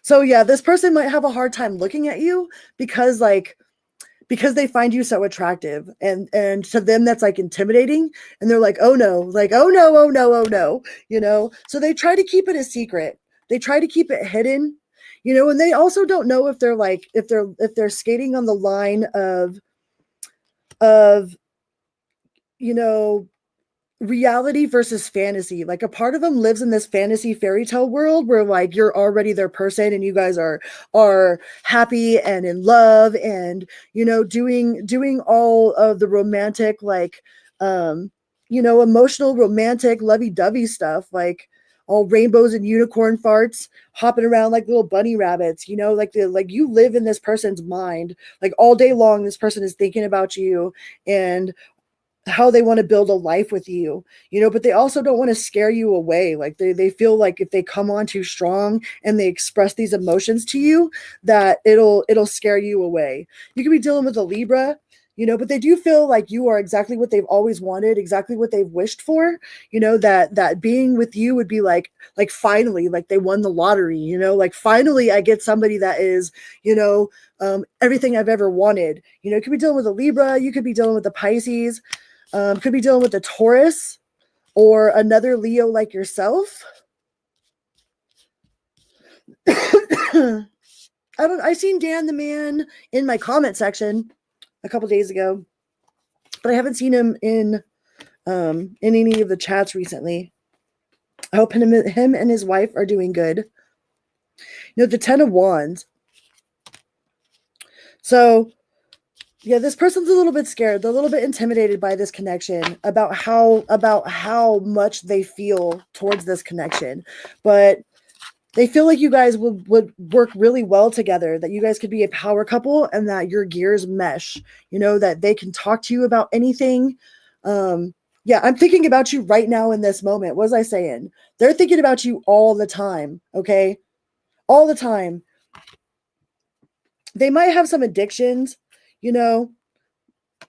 So yeah, this person might have a hard time looking at you because they find you so attractive and to them that's intimidating and they're like, oh no, oh no, oh no, oh no, so they try to keep it a secret. They try to keep it hidden, and they also don't know if they're if they're skating on the line of reality versus fantasy. Like a part of them lives in this fantasy fairy tale world where you're already their person and you guys are happy and in love and doing all of the romantic emotional romantic lovey-dovey stuff, like all rainbows and unicorn farts hopping around like little bunny rabbits, you live in this person's mind all day long. This person is thinking about you and how they want to build a life with you, but they also don't want to scare you away. Like they feel like if they come on too strong and they express these emotions to you, that it'll scare you away. You could be dealing with a Libra, but they do feel like you are exactly what they've always wanted, exactly what they've wished for, that being with you would be like finally, like they won the lottery, finally I get somebody that is, everything I've ever wanted. You could be dealing with a Libra, you could be dealing with the Pisces, could be dealing with a Taurus or another Leo like yourself. I seen Dan the Man in my comment section a couple days ago, but I haven't seen him in any of the chats recently. I hope him and his wife are doing good. The 10 of Wands. So yeah, this person's a little bit scared. They're a little bit intimidated by this connection, about how much they feel towards this connection. But they feel like you guys would work really well together, that you guys could be a power couple and that your gears mesh, that they can talk to you about anything. Yeah, I'm thinking about you right now in this moment. What was I saying? They're thinking about you all the time, okay? All the time. They might have some addictions,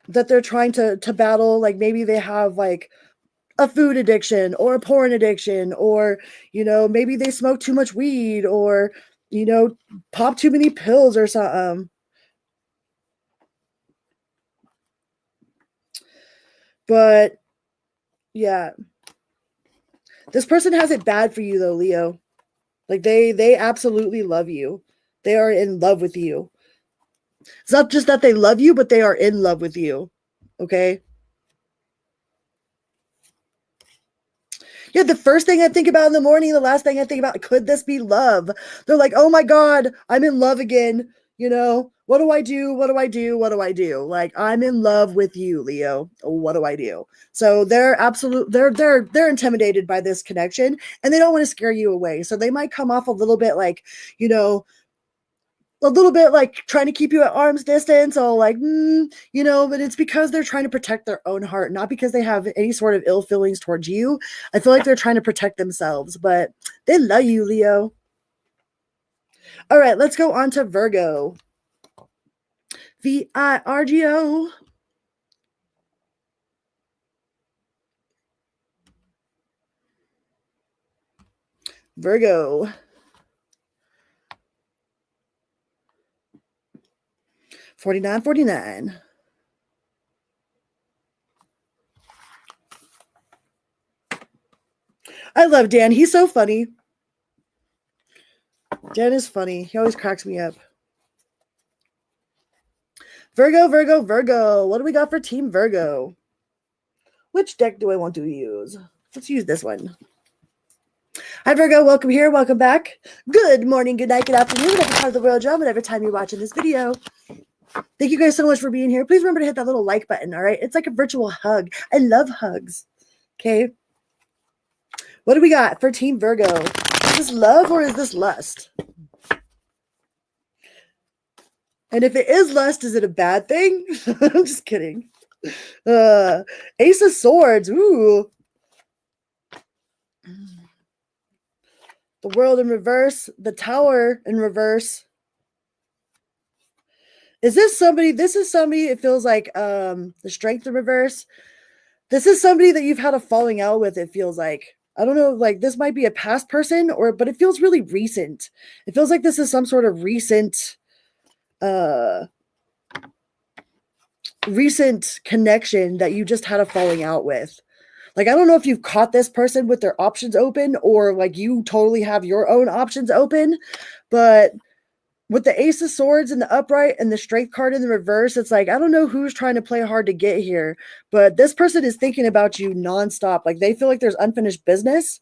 that they're trying to battle. Like maybe they have a food addiction or a porn addiction, or maybe they smoke too much weed, or pop too many pills or something. But yeah, this person has it bad for you though, Leo. Like they absolutely love you. They are in love with you. It's not just that they love you, but they are in love with you. Okay. Yeah, the first thing I think about in the morning, the last thing I think about, could this be love? They're like, oh my God, I'm in love again. What do I do? What do I do? What do I do? Like, I'm in love with you, Leo. What do I do? So they're intimidated by this connection, and they don't want to scare you away. So they might come off a little bit like, you know, a little bit like trying to keep you at arm's distance, or like, but it's because they're trying to protect their own heart, not because they have any sort of ill feelings towards you. I feel like they're trying to protect themselves, but they love you, Leo. All right, let's go on to Virgo. Virgo. Virgo. 49. I love Dan. He's so funny. Dan is funny. He always cracks me up. Virgo. What do we got for Team Virgo? Which deck do I want to use? Let's use this one. Hi, Virgo. Welcome here. Welcome back. Good morning, good night, good afternoon, whatever part of the world you're on, whatever time you're watching this video. Thank you guys so much for being here. Please remember to hit that little like button, all right? It's like a virtual hug. I love hugs. Okay. What do we got for Team Virgo? Is this love or is this lust? And if it is lust, is it a bad thing? I'm just kidding. Ace of Swords. Ooh. The World in reverse. The Tower in reverse. Is this somebody? This is somebody, it feels like the Strength in reverse. This is somebody that you've had a falling out with, it feels like. I don't know, like this might be a past person, but it feels really recent. It feels like this is some sort of recent connection that you just had a falling out with. Like, I don't know if you've caught this person with their options open, or like you totally have your own options open, but with the Ace of Swords in the upright and the Strength card in the reverse, it's like, I don't know who's trying to play hard to get here, but this person is thinking about you nonstop. Like, they feel like there's unfinished business.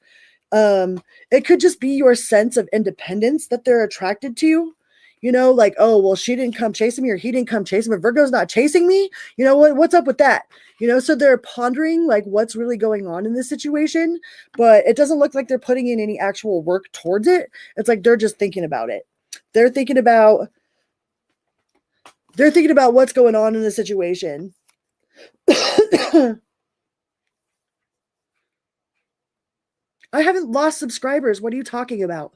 It could just be your sense of independence that they're attracted to. You know, like, oh, well, she didn't come chasing me, or he didn't come chasing me. Virgo's not chasing me. You know, what's up with that? You know, so they're pondering like what's really going on in this situation, but it doesn't look like they're putting in any actual work towards it. It's like they're just thinking about it. They're thinking about what's going on in the situation. I haven't lost subscribers. What are you talking about?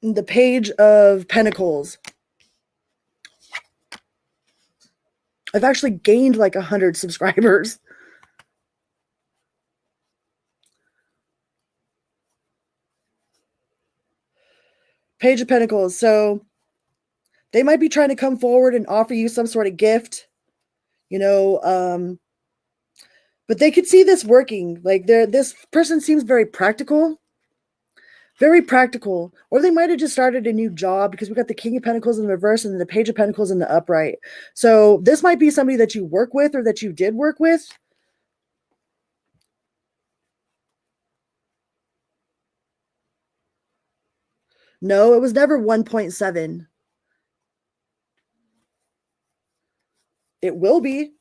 The Page of Pentacles. I've actually gained like 100 subscribers. Page of Pentacles. So they might be trying to come forward and offer you some sort of gift, you know, but they could see this working. Like, this person seems very practical. Very practical. Or they might have just started a new job, because we got the King of Pentacles in the reverse and the Page of Pentacles in the upright. So this might be somebody that you work with, or that you did work with. No, it was never 1.7. It will be.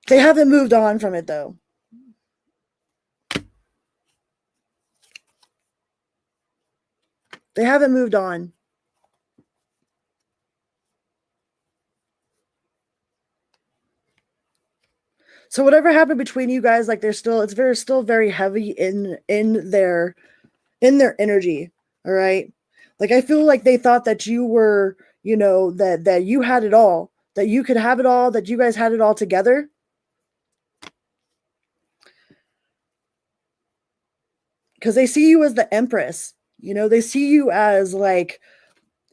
They haven't moved on from it, though. They haven't moved on. So whatever happened between you guys, like, it's still very heavy in their energy. All right. Like, I feel like they thought that you were, you know, that you had it all, that you could have it all, that you guys had it all together. Because they see you as the Empress. You know, they see you as like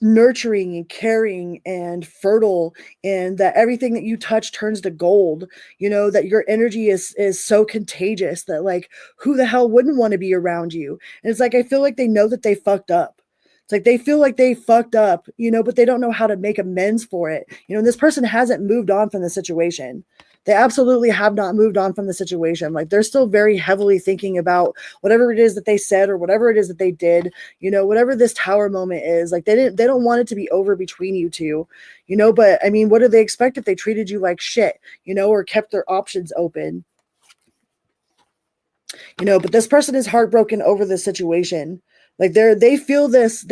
nurturing and caring and fertile, and that everything that you touch turns to gold. You know, that your energy is so contagious that, like, who the hell wouldn't want to be around you? And it's like, I feel like they know that they fucked up. It's like they feel like they fucked up, but they don't know how to make amends for it. And this person hasn't moved on from the situation. They absolutely have not moved on from the situation. Like they're still very heavily thinking about whatever it is that they said or whatever it is that they did, whatever this tower moment is. Like they don't want it to be over between you two, but I mean, what do they expect if they treated you like shit, or kept their options open? But this person is heartbroken over the situation. Like they feel this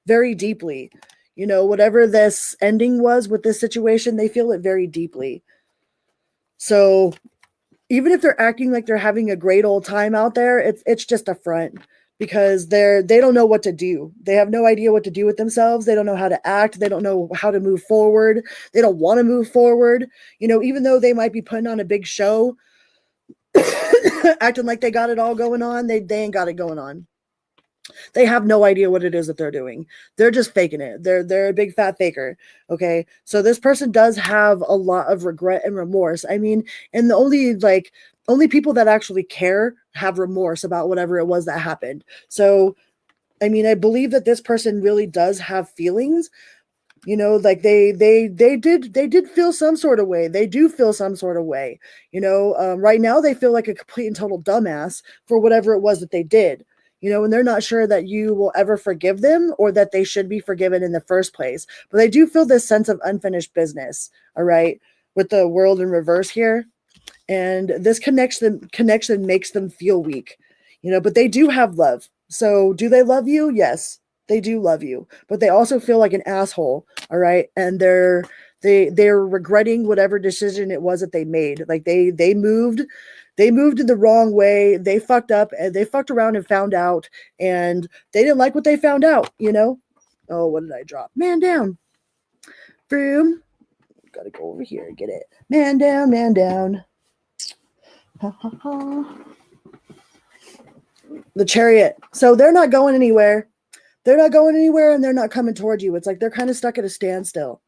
very deeply. Whatever this ending was with this situation, they feel it very deeply. So even if they're acting like they're having a great old time out there, it's just a front, because they don't know what to do. They have no idea what to do with themselves. They don't know how to act. They don't know how to move forward. They don't want to move forward. Even though they might be putting on a big show, acting like they got it all going on, they ain't got it going on. They have no idea what it is that they're doing. They're just faking it. They're a big fat faker. Okay. So this person does have a lot of regret and remorse. I mean, and the only people that actually care have remorse about whatever it was that happened. So, I mean, I believe that this person really does have feelings. Like they did feel some sort of way. They do feel some sort of way. Right now they feel like a complete and total dumbass for whatever it was that they did. And they're not sure that you will ever forgive them or that they should be forgiven in the first place. But they do feel this sense of unfinished business, all right, with the world in reverse here. And this connection makes them feel weak, but they do have love. So do they love you? Yes, they do love you, but they also feel like an asshole, all right? And they're regretting whatever decision it was that they made. Like they moved in the wrong way. They fucked up and they fucked around and found out, and they didn't like what they found out, Oh, what did I drop? Man down. Boom. Gotta go over here and get it. Man down, man down. Ha, ha, ha. The Chariot. So they're not going anywhere. They're not going anywhere, and they're not coming towards you. It's like they're kind of stuck at a standstill.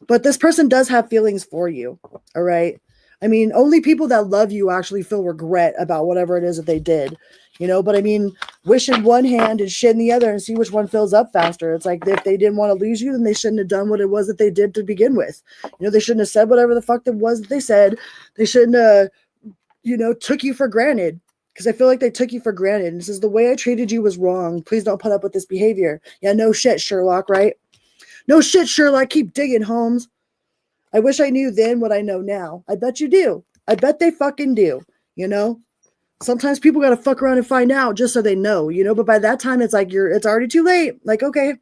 But this person does have feelings for you, all right? I mean, only people that love you actually feel regret about whatever it is that they did, but I mean, wish in one hand and shit in the other and see which one fills up faster. It's like if they didn't want to lose you, then they shouldn't have done what it was that they did to begin with. They shouldn't have said whatever the fuck it was that they said. They shouldn't have, took you for granted, because I feel like they took you for granted. And this is the way I treated you was wrong. Please don't put up with this behavior. Yeah, no shit, Sherlock, right? No shit, Sherlock. Keep digging, Holmes. I wish I knew then what I know now. I bet you do. I bet they fucking do, Sometimes people got to fuck around and find out just so they know, but by that time it's like it's already too late. Like, okay,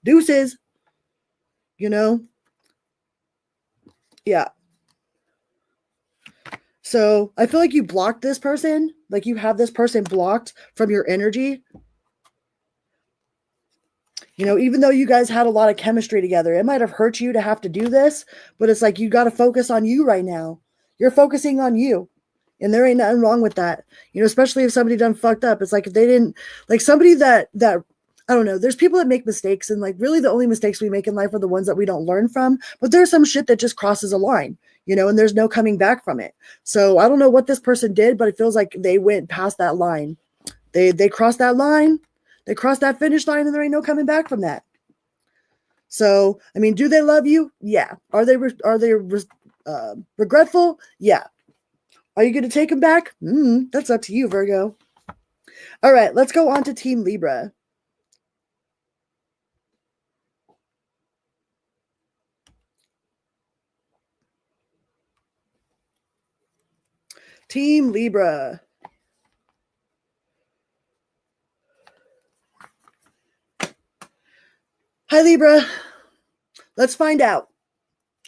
deuces, Yeah. So I feel like you blocked this person. Like you have this person blocked from your energy. Even though you guys had a lot of chemistry together, it might have hurt you to have to do this, but it's like you got to focus on you right now. You're focusing on you, and there ain't nothing wrong with that. Especially if somebody done fucked up. It's like if they didn't, like somebody that I don't know. There's people that make mistakes, and like really the only mistakes we make in life are the ones that we don't learn from. But there's some shit that just crosses a line, and there's no coming back from it. So I don't know what this person did, but it feels like they went past that line. They crossed that line. They crossed that finish line, and there ain't no coming back from that. So, I mean, do they love you? Yeah. Are they regretful? Yeah. Are you going to take them back? That's up to you, Virgo. All right, let's go on to Team Libra. Team Libra. Hi, Libra. Let's find out.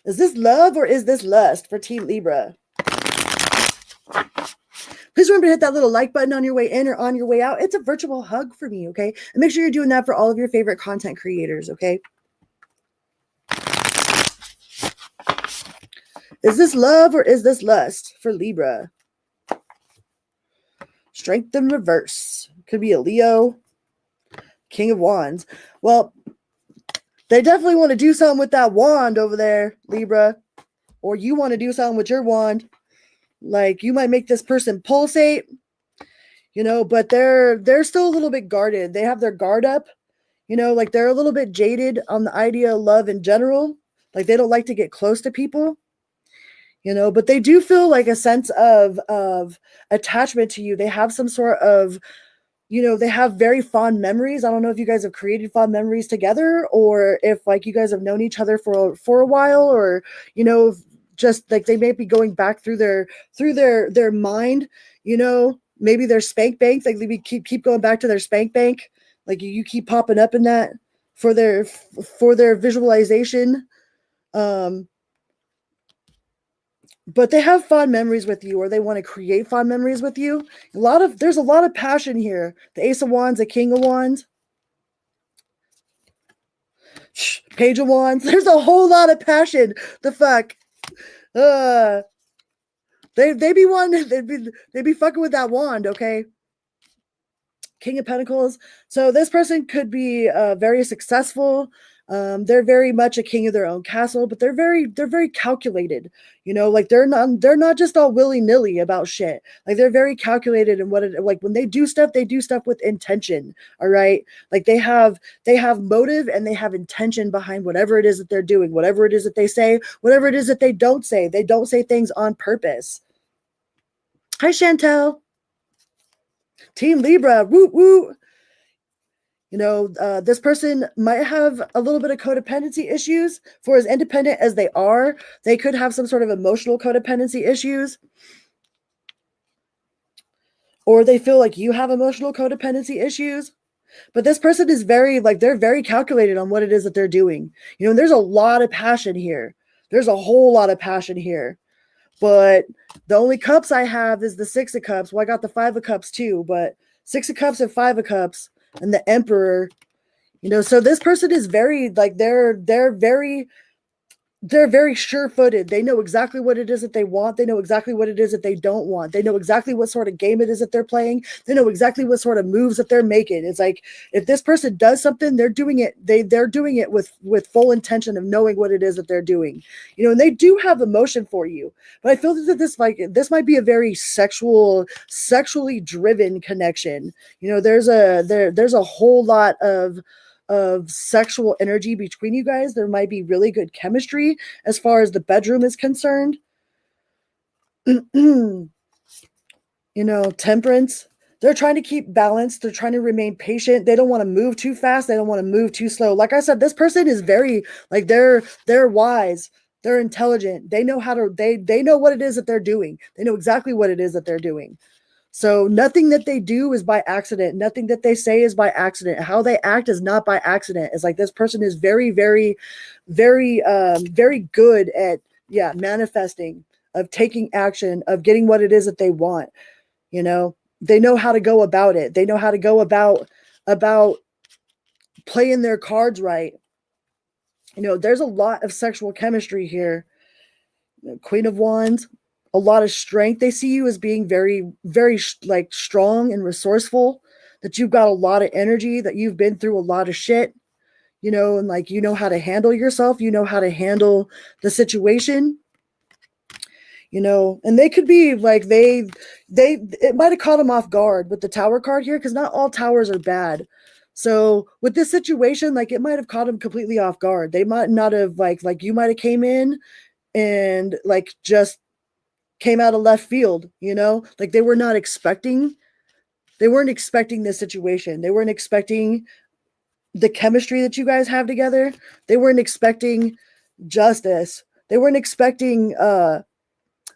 Is this love or is this lust for Team Libra? Please remember to hit that little like button on your way in or on your way out. It's a virtual hug for me, okay? And make sure you're doing that for all of your favorite content creators, okay? Is this love or is this lust for Libra? Strength in reverse. Could be a Leo. King of Wands. Well, they definitely want to do something with that wand over there, Libra. Or you want to do something with your wand. Like, you might make this person pulsate. but they're still a little bit guarded. They have their guard up, like they're a little bit jaded on the idea of love in general. Like they don't like to get close to people, but they do feel like a sense of attachment to you. They have some sort of, they have very fond memories. I don't know if you guys have created fond memories together, or if like you guys have known each other for a while, or just like they may be going back through their mind, maybe their spank bank, like they keep going back to their spank bank, like you keep popping up in that for their visualization. But they have fond memories with you, or they want to create fond memories with you. There's a lot of passion here. The Ace of Wands, the King of Wands, Page of Wands. There's a whole lot of passion. The fuck. They be fucking with that wand, okay? King of Pentacles. So this person could be very successful. They're very much a king of their own castle, but they're very calculated. Like they're not just all willy-nilly about shit. Like they're very calculated in like when they do stuff with intention. All right. Like they have motive and they have intention behind whatever it is that they're doing, whatever it is that they say, whatever it is that they don't say. They don't say things on purpose. Hi, Chantel. Team Libra. Woo woo. This person might have a little bit of codependency issues. For as independent as they are, they could have some sort of emotional codependency issues. Or they feel like you have emotional codependency issues. But this person is they're very calculated on what it is that they're doing. And there's a lot of passion here. There's a whole lot of passion here. But the only cups I have is the Six of Cups. Well, I got the Five of Cups too, but Six of Cups and Five of Cups and the Emperor, so this person is very, like, they're very sure-footed. They know exactly what it is that they want. They know exactly what it is that they don't want. They know exactly what sort of game it is that they're playing. They know exactly what sort of moves that they're making. It's like, if this person does something, they're doing it. They're doing it with full intention of knowing what it is that they're doing. And they do have emotion for you. But I feel that this might be a very sexually driven connection. There's a whole lot of sexual energy between you guys. There might be really good chemistry as far as the bedroom is concerned. Temperance. They're trying to keep balance. They're trying to remain patient. They don't want to move too fast. They don't want to move too slow. Like I said, this person is very, like, they're wise. They're intelligent. They know how to, they know what it is that they're doing. They know exactly what it is that they're doing. So nothing that they do is by accident. Nothing that they say is by accident. How they act is not by accident. It's like this person is very, very, very, very good at, manifesting, of taking action, of getting what it is that they want. They know how to go about it. They know how to go about playing their cards right. There's a lot of sexual chemistry here. Queen of Wands. A lot of strength. They see you as being very, very like strong and resourceful, that you've got a lot of energy, that you've been through a lot of shit, and like, how to handle yourself, how to handle the situation, and they could be like, it might have caught them off guard with the Tower card here, because not all towers are bad. So with this situation, like, it might have caught them completely off guard. They might not have like you might have came in and like just came out of left field, like they weren't expecting this situation. They weren't expecting the chemistry that you guys have together. They weren't expecting justice. They weren't expecting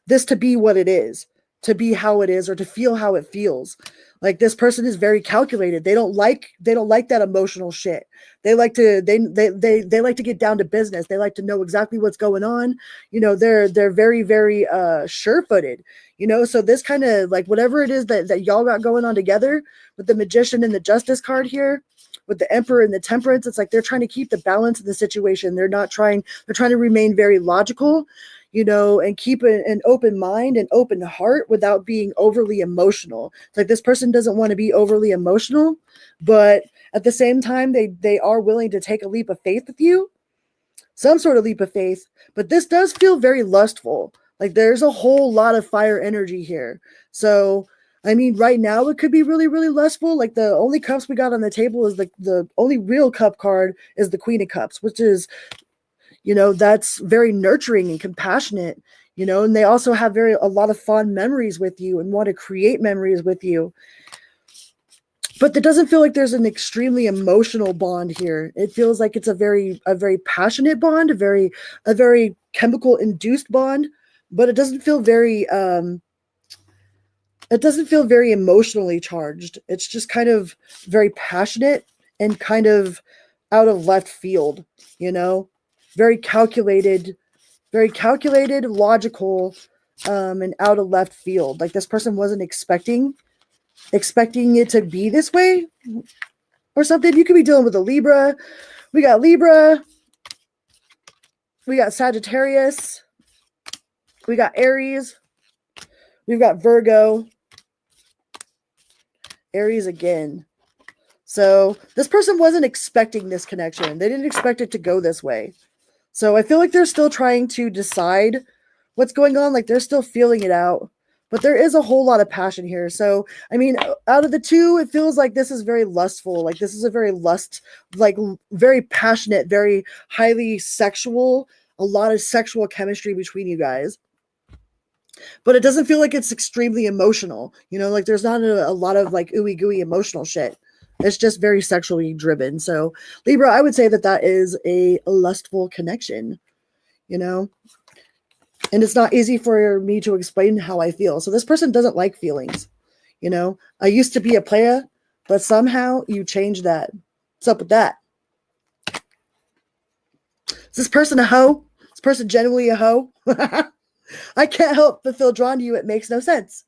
this to be what it is, to be how it is, or to feel how it feels. Like, this person is very calculated. They don't like that emotional shit. They like to they like to get down to business. They like to know exactly what's going on. They're very, very sure-footed. So this kind of, like, whatever it is that y'all got going on together, with the Magician and the Justice card here, with the Emperor and the Temperance, it's like they're trying to keep the balance of the situation. They're trying to remain very logical, and keep an open mind and open heart without being overly emotional. It's like this person doesn't want to be overly emotional, but at the same time, they are willing to take a leap of faith with you, some sort of leap of faith. But this does feel very lustful. Like, there's a whole lot of fire energy here. So I mean, right now it could be really, really lustful. Like the only cups we got on the table is the only real cup card is the Queen of Cups, which is, that's very nurturing and compassionate, and they also have a lot of fond memories with you and want to create memories with you. But it doesn't feel like there's an extremely emotional bond here. It feels like it's a very passionate bond, a very chemical induced bond, but it doesn't feel very emotionally charged. It's just kind of very passionate and kind of out of left field, very calculated, logical, and out of left field. Like this person wasn't expecting it to be this way or something. You could be dealing with a Libra. We got Libra. We got Sagittarius. We got Aries. We've got Virgo. Aries again. So this person wasn't expecting this connection. They didn't expect it to go this way. So I feel like they're still trying to decide what's going on. Like they're still feeling it out. But there is a whole lot of passion here. So, I mean, out of the two, it feels like this is very lustful. Like this is a very very passionate, very highly sexual, a lot of sexual chemistry between you guys. But it doesn't feel like it's extremely emotional. Like there's not a lot of like ooey gooey emotional shit. It's just very sexually driven. So Libra, I would say that is a lustful connection, and it's not easy for me to explain how I feel. So this person doesn't like feelings. I used to be a player, but somehow you changed that. What's up with that? Is this person a hoe? Is this person genuinely a hoe? I can't help but feel drawn to you. It makes no sense.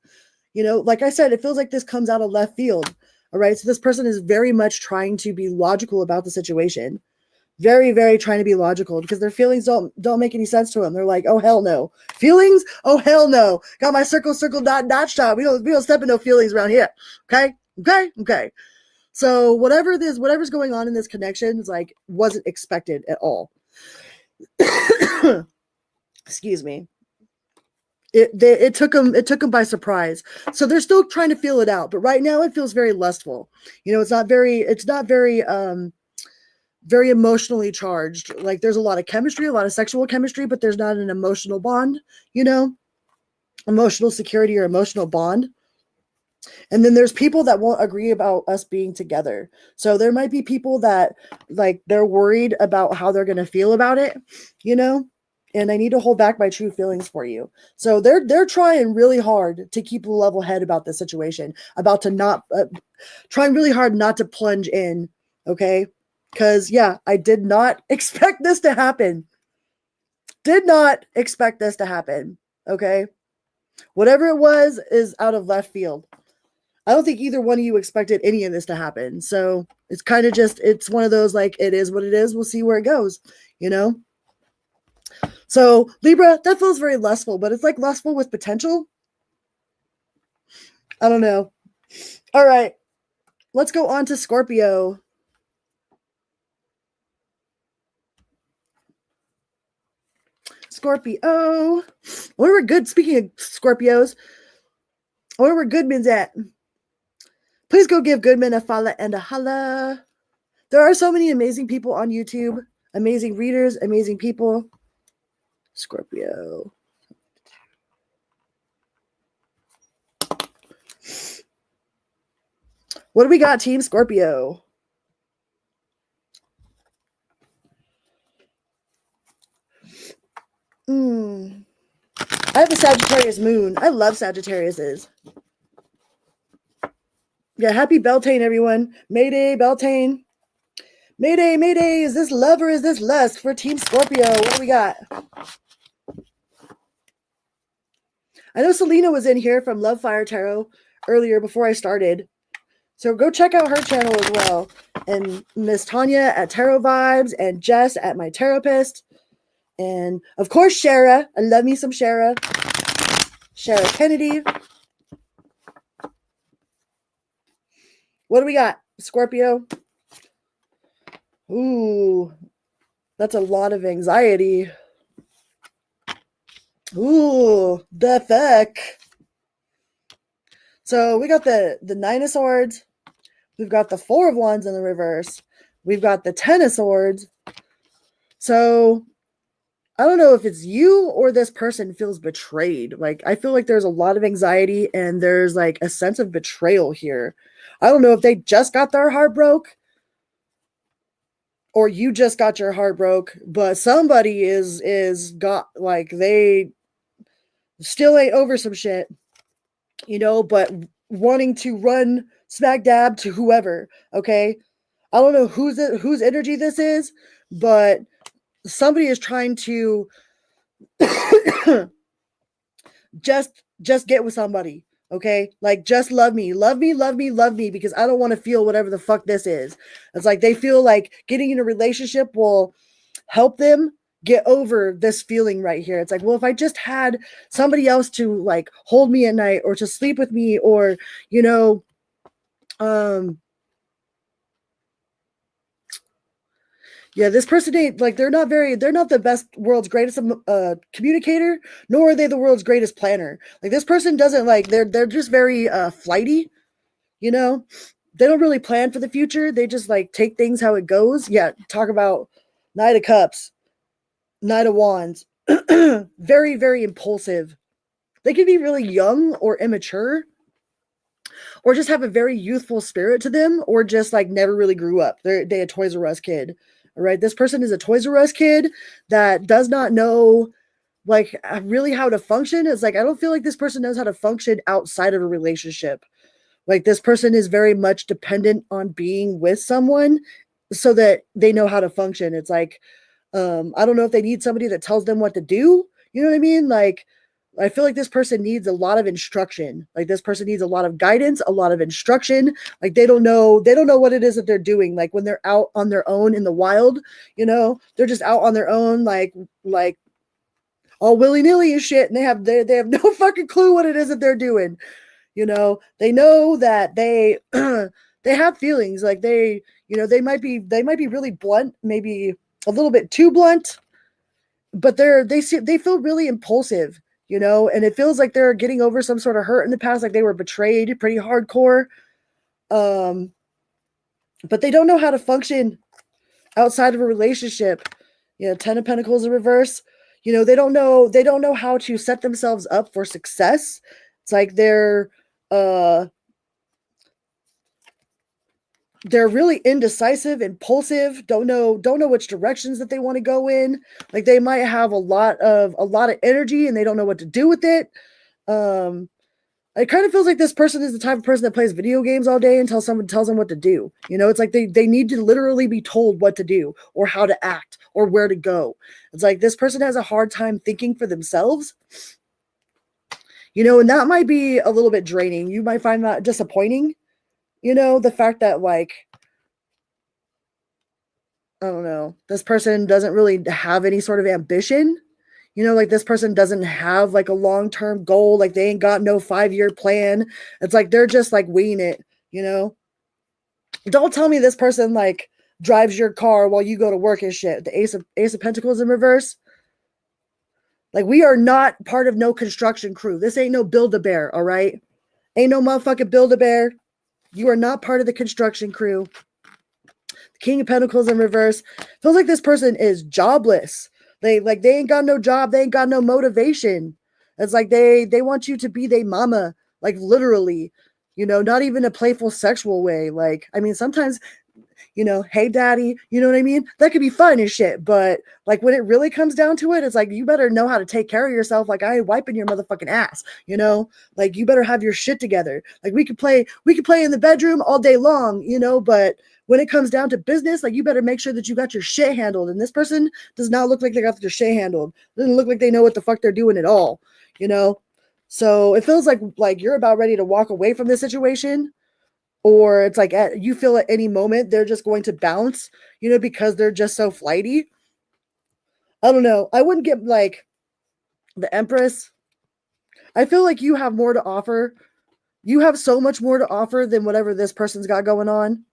Like I said, it feels like this comes out of left field. All right. So this person is very much trying to be logical about the situation. Very, very trying to be logical because their feelings don't make any sense to them. They're like, oh hell no. Feelings? Oh hell no. Got my circle, dot, stop. We don't step in no feelings around here. Okay. So whatever's going on in this connection is like wasn't expected at all. Excuse me. It took them by surprise. So they're still trying to feel it out, but right now it feels very lustful. It's not very very emotionally charged. Like there's a lot of chemistry, a lot of sexual chemistry, but there's not an emotional bond, emotional security or emotional bond. And then there's people that won't agree about us being together. So there might be people that like they're worried about how they're going to feel about it, and I need to hold back my true feelings for you. So they're trying really hard to keep a level head about the situation, about to not trying really hard not to plunge in. Okay. Because, yeah, I did not expect this to happen. Did not expect this to happen. Okay. Whatever it was is out of left field. I don't think either one of you expected any of this to happen. So it's kind of just, it's one of those like, it is what it is. We'll see where it goes, So Libra, that feels very lustful, but it's like lustful with potential. I don't know. All right. Let's go on to Scorpio. Scorpio. Where were good? Speaking of Scorpios, where were Goodman's at? Please go give Goodman a follow and a holla. There are so many amazing people on YouTube, amazing readers, amazing people. Scorpio. What do we got, Team Scorpio? I have a Sagittarius moon. I love Sagittariuses. Yeah, happy Beltane, everyone. Mayday, Beltane. Mayday, Mayday. Is this love or is this lust for Team Scorpio? What do we got? I know Selena was in here from Love Fire Tarot earlier before I started. So go check out her channel as well. And Miss Tanya at Tarot Vibes and Jess at My Taropist. And of course, Shara. I love me some Shara. Shara Kenedy. What do we got? Scorpio. Ooh, that's a lot of anxiety. Ooh, the fuck. So we got the Nine of Swords. We've got the Four of Wands in the reverse. We've got the Ten of Swords. So I don't know if it's you or this person feels betrayed. Like, I feel like there's a lot of anxiety and there's like a sense of betrayal here. I don't know if they just got their heart broke or you just got your heart broke, but somebody is got like they still ain't over some shit, but wanting to run smack dab to whoever, okay? I don't know whose energy this is, but somebody is trying to just get with somebody, okay? Like, just love me, love me, love me, love me, because I don't want to feel whatever the fuck this is. It's like they feel like getting in a relationship will help them get over this feeling right here. It's like, well, if I just had somebody else to like hold me at night or to sleep with me, or yeah, this person ain't like they're not the best world's greatest communicator, nor are they the world's greatest planner. Like, this person doesn't like they're just very flighty, you know. They don't really plan for the future. They just like take things how it goes. Yeah, talk about Knight of Cups, Knight of Wands. Very, very impulsive. They can be really young or immature, or just have a very youthful spirit to them, or just like never really grew up. They a Toys R Us kid. All right. This person is a Toys R Us kid that does not know like really how to function. It's like, I don't feel like this person knows how to function outside of a relationship. Like, this person is very much dependent on being with someone so that they know how to function. It's like, I don't know if they need somebody that tells them what to do. You know what I mean? Like, I feel like this person needs a lot of instruction. Like, this person needs a lot of guidance, a lot of instruction. Like, they don't know what it is that they're doing. Like, when they're out on their own in the wild, they're just out on their own, like all willy-nilly and shit, and they have no fucking clue what it is that they're doing. They know that they they have feelings. Like, they might be really blunt, maybe a little bit too blunt, but they feel really impulsive, and it feels like they're getting over some sort of hurt in the past, like they were betrayed pretty hardcore. But they don't know how to function outside of a relationship. Ten of Pentacles in reverse. They don't know how to set themselves up for success. It's like uh they're really indecisive, impulsive, don't know which directions that they want to go in. Like, they might have a lot of energy and they don't know what to do with it. It kind of feels like this person is the type of person that plays video games all day until someone tells them what to do. It's like they need to literally be told what to do or how to act or where to go. It's like this person has a hard time thinking for themselves. And that might be a little bit draining. You might find that disappointing. The fact that, like, I don't know, this person doesn't really have any sort of ambition. Like, this person doesn't have like a long-term goal. Like, they ain't got no 5-year plan. It's like they're just like winging it. Don't tell me this person like drives your car while you go to work and shit. The Ace of Pentacles in reverse. Like, we are not part of no construction crew. This ain't no Build-A-Bear, all right? Ain't no motherfucking Build-A-Bear. You are not part of the construction crew. The King of Pentacles in reverse. Feels like this person is jobless. They ain't got no job. They ain't got no motivation. It's like they want you to be their mama, like, literally, not even a playful sexual way. Like, I mean, sometimes, hey daddy, you know what I mean? That could be fun and shit. But like, when it really comes down to it, it's like, you better know how to take care of yourself. Like, I ain't wiping your motherfucking ass, like, you better have your shit together. Like, we could play in the bedroom all day long, but when it comes down to business, like, you better make sure that you got your shit handled. And this person does not look like they got their shit handled. Doesn't look like they know what the fuck they're doing at all, So it feels like you're about ready to walk away from this situation, or it's like you feel at any moment they're just going to bounce, because they're just so flighty. I don't know. I wouldn't get like the Empress. I feel like you have more to offer. You have so much more to offer than whatever this person's got going on.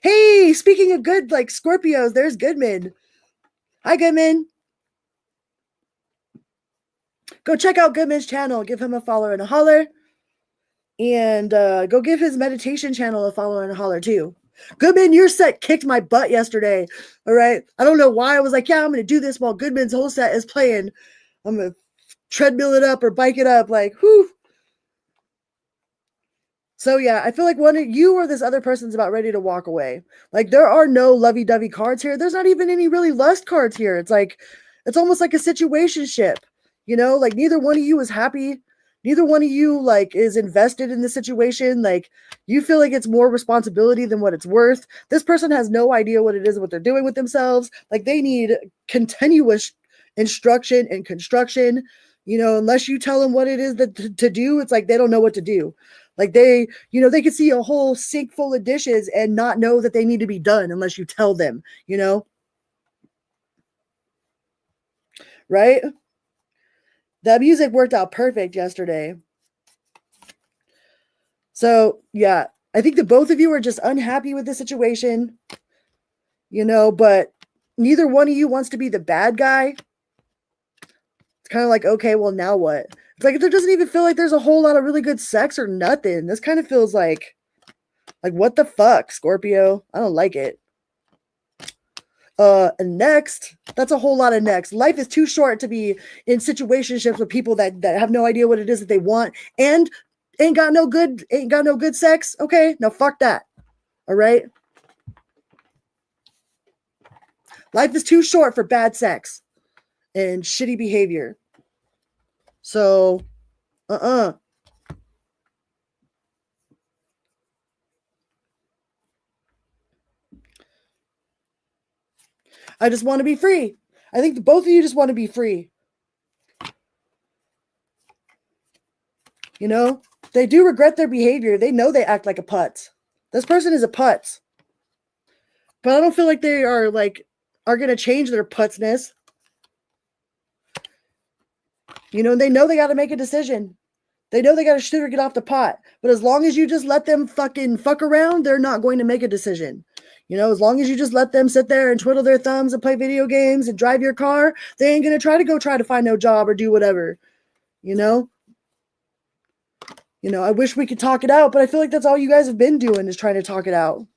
Hey, speaking of good, like, Scorpios, there's Goodman. Hi, Goodman. Go check out Goodman's channel. Give him a follow and a holler. And go give his meditation channel a follow and a holler too. Goodman, your set kicked my butt yesterday. All right. I don't know why I was like, yeah, I'm going to do this while Goodman's whole set is playing. I'm going to treadmill it up or bike it up. Like, whew. So yeah, I feel like one of you or this other person's about ready to walk away. Like there are no lovey-dovey cards here. There's not even any really lust cards here. It's like, it's almost like a situationship, you know, like neither one of you is happy. Neither one of you like is invested in the situation. Like you feel like it's more responsibility than what it's worth. This person has no idea what it is, what they're doing with themselves. Like they need continuous instruction and construction, you know, unless you tell them what it is that to do, it's like they don't know what to do. Like they, you know, they could see a whole sink full of dishes and not know that they need to be done unless you tell them, you know? Right? That music worked out perfect yesterday. So, yeah, I think that both of you are just unhappy with the situation, you know, but neither one of you wants to be the bad guy. It's kind of like, okay, well, now what? It's like, there doesn't even feel like there's a whole lot of really good sex or nothing. This kind of feels like what the fuck, Scorpio? I don't like it. And next, that's a whole lot of next. Life is too short to be in situationships with people that have no idea what it is that they want and ain't got no good sex. Okay, now fuck that. All right. Life is too short for bad sex and shitty behavior. So, I just want to be free. I think both of you just want to be free. You know, they do regret their behavior. They know they act like a putz. This person is a putz. But I don't feel like they are going to change their putzness. You know, they know they got to make a decision. They know they got to shoot or get off the pot. But as long as you just let them fucking fuck around, they're not going to make a decision. You know, as long as you just let them sit there and twiddle their thumbs and play video games and drive your car, they ain't going to try to find no job or do whatever. You know? You know, I wish we could talk it out, but I feel like that's all you guys have been doing is trying to talk it out.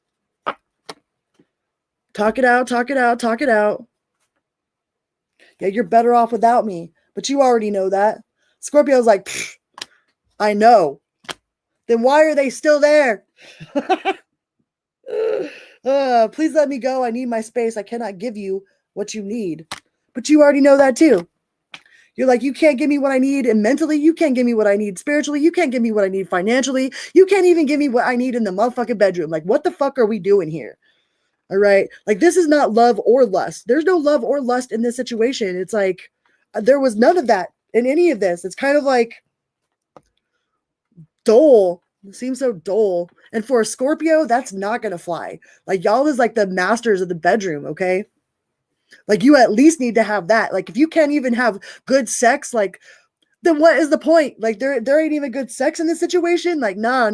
Talk it out, talk it out, talk it out. Yeah, you're better off without me, but you already know that. Scorpio's like, I know. Then why are they still there? Please let me go. I need my space. I cannot give you what you need. But you already know that too. You're like, you can't give me what I need. And mentally, you can't give me what I need. Spiritually, you can't give me what I need. Financially, you can't even give me what I need in the motherfucking bedroom. Like, what the fuck are we doing here? All right. Like, this is not love or lust. There's no love or lust in this situation. It's like, there was none of that in any of this. It's kind of like dull. It seems so dull. And for a Scorpio, that's not going to fly. Like, y'all is like the masters of the bedroom. Okay. Like, you at least need to have that. Like, if you can't even have good sex, like, then what is the point? Like, there ain't even good sex in this situation. Like, nah.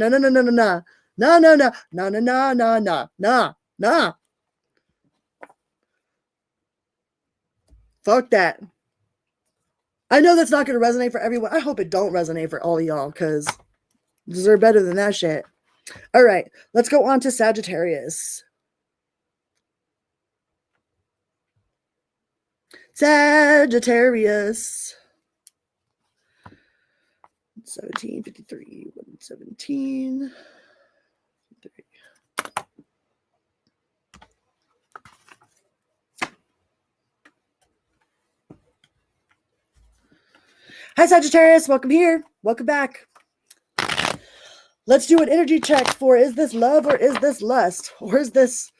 Fuck that. I know that's not going to resonate for everyone. I hope it don't resonate for all of y'all because you deserve better than that shit. All right, let's go on to Sagittarius. Sagittarius. 1753, 117. Hi, Sagittarius. Welcome here. Welcome back. Let's do an energy check for, is this love or is this lust? Or is this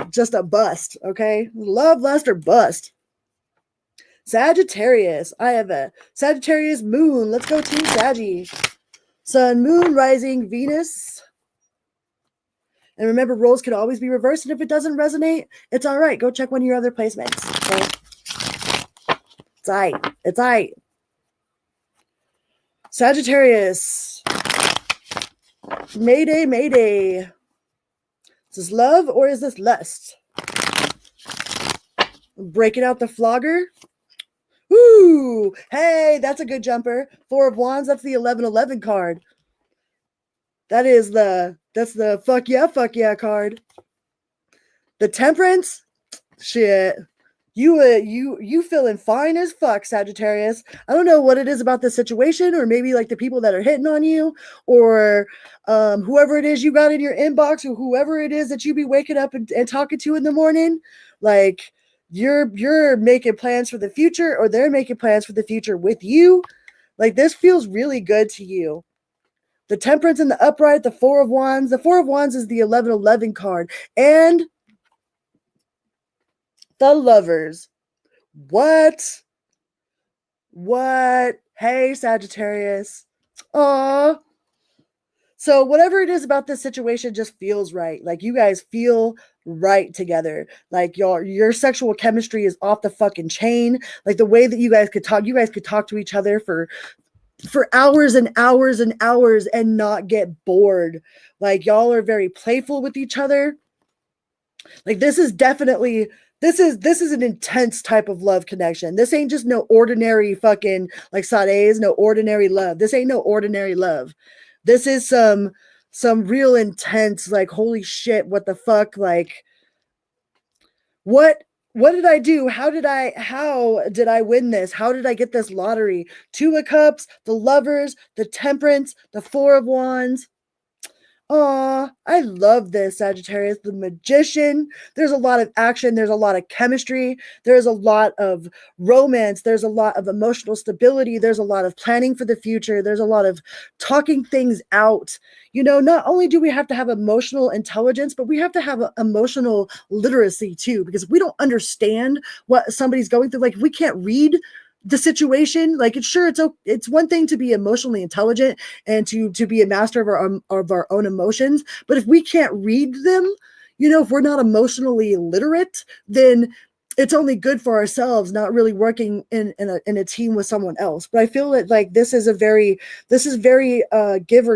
just a bust? Okay. Love, lust, or bust. Sagittarius. I have a Sagittarius moon. Let's go Team Saggy. Sun, moon, rising, Venus. And remember, roles can always be reversed. And if it doesn't resonate, it's all right. Go check one of your other placements. Okay? It's all right. It's all right. Sagittarius. Mayday, mayday. Is this love or is this lust? Breaking out the flogger. Ooh, hey, that's a good jumper. 4 of Wands, that's the 1111 card. That's the fuck yeah card. The Temperance, shit. You feeling fine as fuck, Sagittarius. I don't know what it is about this situation, or maybe like the people that are hitting on you, or whoever it is you got in your inbox, or whoever it is that you be waking up and talking to in the morning. Like you're making plans for the future, or they're making plans for the future with you. Like this feels really good to you. The Temperance in the upright, the Four of Wands. The Four of Wands is the 1111 card, and the Lovers. What? What? Hey, Sagittarius. Aw. So whatever it is about this situation just feels right. Like you guys feel right together. Like your sexual chemistry is off the fucking chain. Like the way that you guys could talk to each other for hours and hours and hours and not get bored. Like y'all are very playful with each other. Like this is an intense type of love connection. This ain't just no ordinary fucking like Sade's no ordinary love. This ain't no ordinary love. This is some real intense, like, holy shit, what the fuck? Like what did I do? How did I win this? How did I get this lottery? Two of Cups, the Lovers, the Temperance, the Four of Wands. Aw, I love this, Sagittarius. The Magician. There's a lot of action. There's a lot of chemistry. There's a lot of romance. There's a lot of emotional stability. There's a lot of planning for the future. There's a lot of talking things out. You know, not only do we have to have emotional intelligence, but we have to have emotional literacy too, because if we don't understand what somebody's going through, like if we can't read the situation, like it's one thing to be emotionally intelligent and to be a master of our own emotions, but if we can't read them, you know, if we're not emotionally literate, then it's only good for ourselves, not really working in a team with someone else. But I feel that like this is very give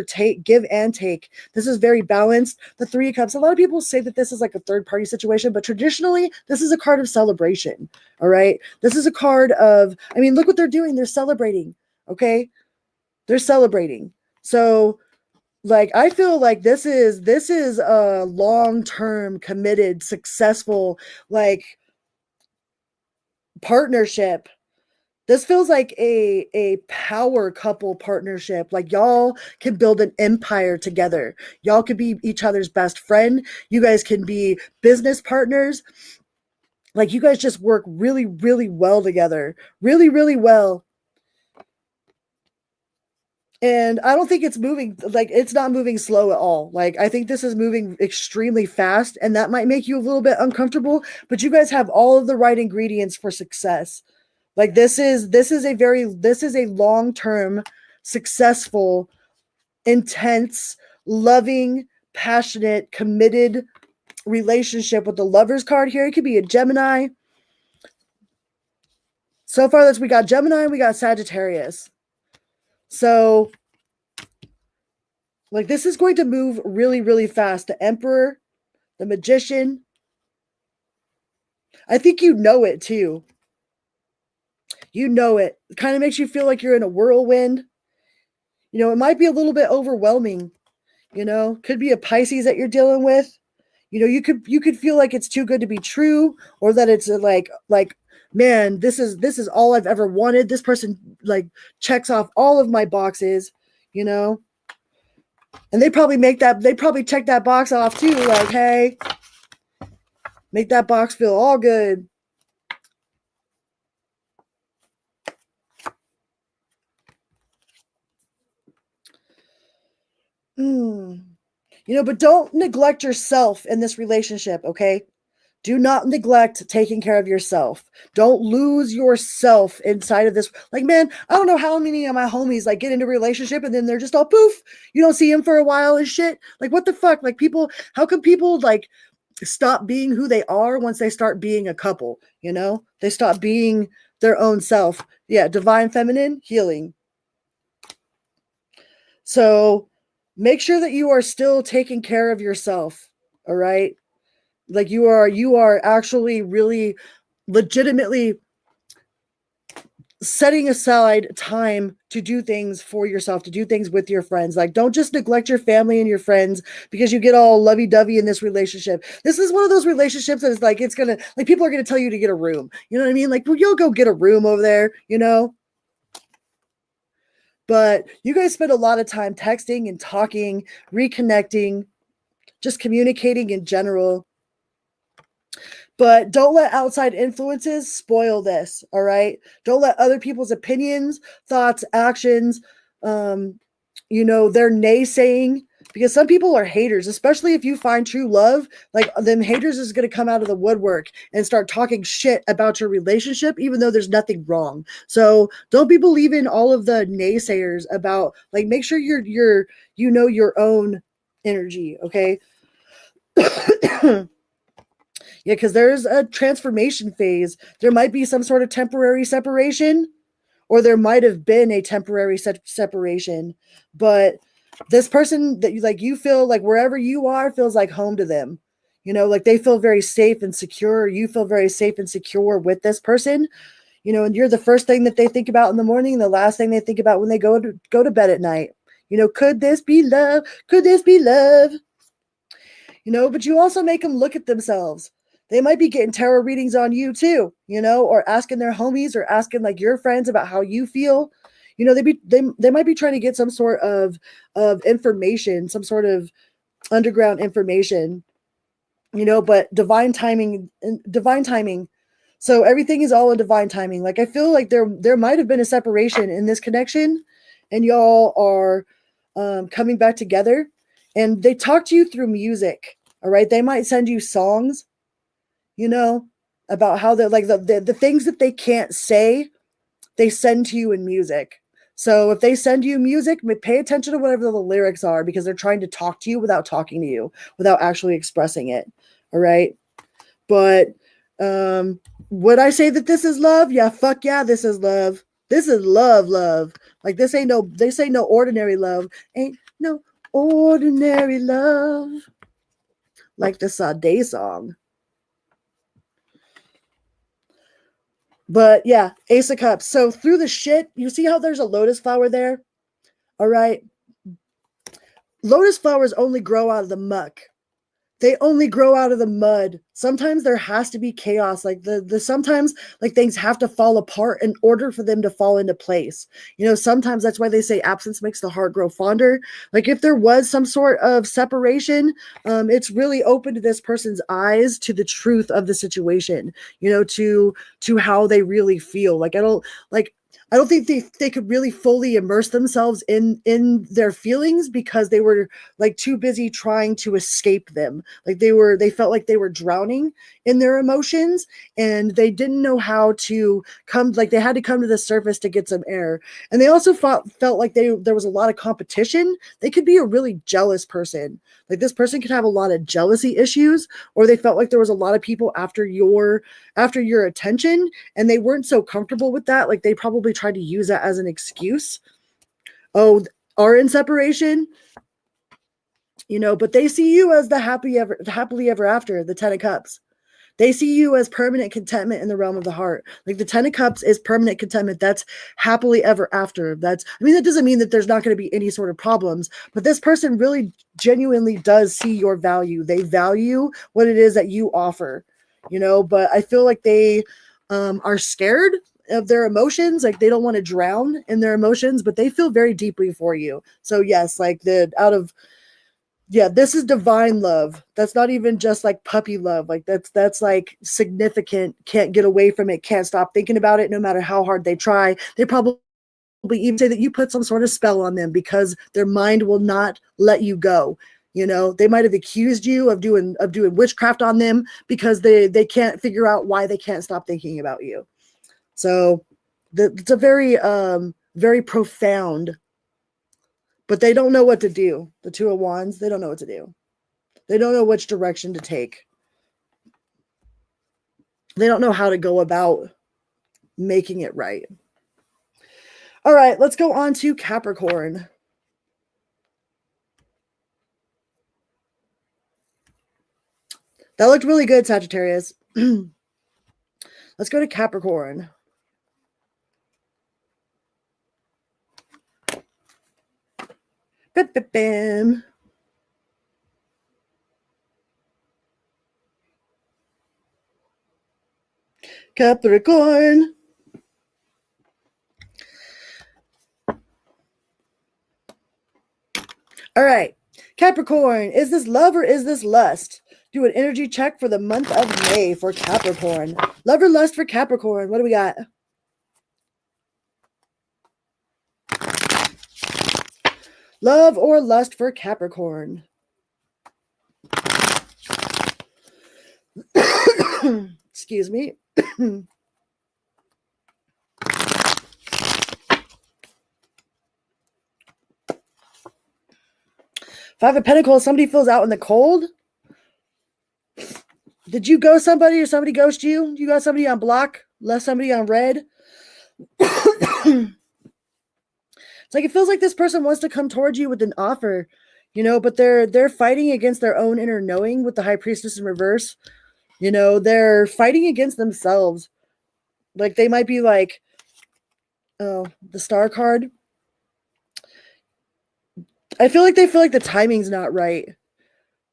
and take. This is very balanced. The Three of Cups, a lot of people say that this is like a third party situation, but traditionally this is a card of celebration. All right, this is a card of, I mean, look what they're doing. They're celebrating. Okay, they're celebrating. So like I feel like this is a long-term committed successful like partnership. This feels like a power couple partnership. Like y'all can build an empire together. Y'all could be each other's best friend. You guys can be business partners. Like you guys just work really, really well together. Really, really well. And I don't think it's not moving slow at all. Like I think this is moving extremely fast, and that might make you a little bit uncomfortable, but you guys have all of the right ingredients for success. Like this is a long-term, successful, intense, loving, passionate, committed relationship with the Lovers card here. It could be a Gemini. So far, we got Gemini and we got Sagittarius. So, like, this is going to move really, really fast. The Emperor, the Magician. I think you know it too. You know it. It kind of makes you feel like you're in a whirlwind. You know, it might be a little bit overwhelming. You know, could be a Pisces that you're dealing with. You know, you could feel like it's too good to be true, or that it's like man, this is all I've ever wanted. This person like checks off all of my boxes, you know. And they probably check that box off too, like, hey, make that box feel all good. You know, but don't neglect yourself in this relationship, okay? Do not neglect taking care of yourself. Don't lose yourself inside of this. Like, man, I don't know how many of my homies like get into a relationship and then they're just all poof. You don't see them for a while and shit. Like, what the fuck? Like, how come people like stop being who they are once they start being a couple? You know, they stop being their own self. Yeah, divine feminine healing. So make sure that you are still taking care of yourself. All right. Like you are actually really legitimately setting aside time to do things for yourself, to do things with your friends. Like, don't just neglect your family and your friends because you get all lovey-dovey in this relationship. This is one of those relationships that is like, it's gonna, like, people are gonna tell you to get a room. You know what I mean? Like, well, you'll go get a room over there, you know? But you guys spend a lot of time texting and talking, reconnecting, just communicating in general. But don't let outside influences spoil this, all right? Don't let other people's opinions, thoughts, actions, their naysaying, because some people are haters, especially if you find true love. Like, them haters is going to come out of the woodwork and start talking shit about your relationship, even though there's nothing wrong. So don't be believing all of the naysayers about, like, make sure you know your own energy, okay? Yeah, because there's a transformation phase. There might be some sort of temporary separation, or there might have been a temporary separation. But this person that you feel like wherever you are feels like home to them. Like they feel very safe and secure. You feel very safe and secure with this person. And you're the first thing that they think about in the morning, the last thing they think about when they go to bed at night. Could this be love? Could this be love? But you also make them look at themselves. They might be getting tarot readings on you too, or asking their homies or asking like your friends about how you feel. They might be trying to get some sort of information, some sort of underground information, but divine timing. So everything is all in divine timing. Like, I feel like there might have been a separation in this connection, and y'all are coming back together, and they talk to you through music. All right. They might send you songs, about how they're like the things that they can't say, they send to you in music. So if they send you music, pay attention to whatever the lyrics are, because they're trying to talk to you without talking to you, without actually expressing it. All right. But would I say that this is love? Yeah, fuck yeah, this is love. This is love. Like, this ain't no ordinary love. Ain't no ordinary love. Like the Sade song. But yeah, Ace of Cups. So through the shit, you see how there's a lotus flower there? All right. Lotus flowers only grow out of the muck. They only grow out of the mud. Sometimes there has to be chaos. Like the sometimes, like, things have to fall apart in order for them to fall into place. Sometimes that's why they say absence makes the heart grow fonder. Like, if there was some sort of separation, it's really open to this person's eyes to the truth of the situation, to how they really feel. I don't think they could really fully immerse themselves in their feelings, because they were like too busy trying to escape them. Like, they felt like they were drowning in their emotions, and they didn't know how to come, like, they had to come to the surface to get some air. And they also felt like there was a lot of competition. They could be a really jealous person. Like, this person could have a lot of jealousy issues, or they felt like there was a lot of people after your attention, and they weren't so comfortable with that. Like, they probably tried to use that as an excuse. Oh, are in separation, but they see you as the happily ever after, the 10 of Cups. They see you as permanent contentment in the realm of the heart. Like, the 10 of Cups is permanent contentment. That's happily ever after. That doesn't mean that there's not going to be any sort of problems, but this person really genuinely does see your value. They value what it is that you offer, but I feel like they are scared of their emotions. Like, they don't want to drown in their emotions, but they feel very deeply for you. So yes, like, this is divine love. That's not even just like puppy love. Like, that's like significant. Can't get away from it. Can't stop thinking about it, no matter how hard they try. They probably even say that you put some sort of spell on them, because their mind will not let you go. They might have accused you of doing witchcraft on them, because they can't figure out why they can't stop thinking about you. So it's a very very profound. But they don't know what to do. The Two of Wands, they don't know what to do. They don't know which direction to take. They don't know how to go about making it right. All right, let's go on to Capricorn. That looked really good, Sagittarius. Let's go to Capricorn. Bam. Capricorn. All right. Capricorn, is this love or is this lust? Do an energy check for the month of May for Capricorn. Love or lust for Capricorn? What do we got? Love or lust for Capricorn? Excuse me. Five of Pentacles, somebody feels out in the cold. Did you ghost somebody or somebody ghost you? You got somebody on block, left somebody on red. It's like it feels like this person wants to come towards you with an offer, but they're fighting against their own inner knowing with the High Priestess in reverse. They're fighting against themselves. Like they might be like, oh, the Star card. I feel like they feel like the timing's not right.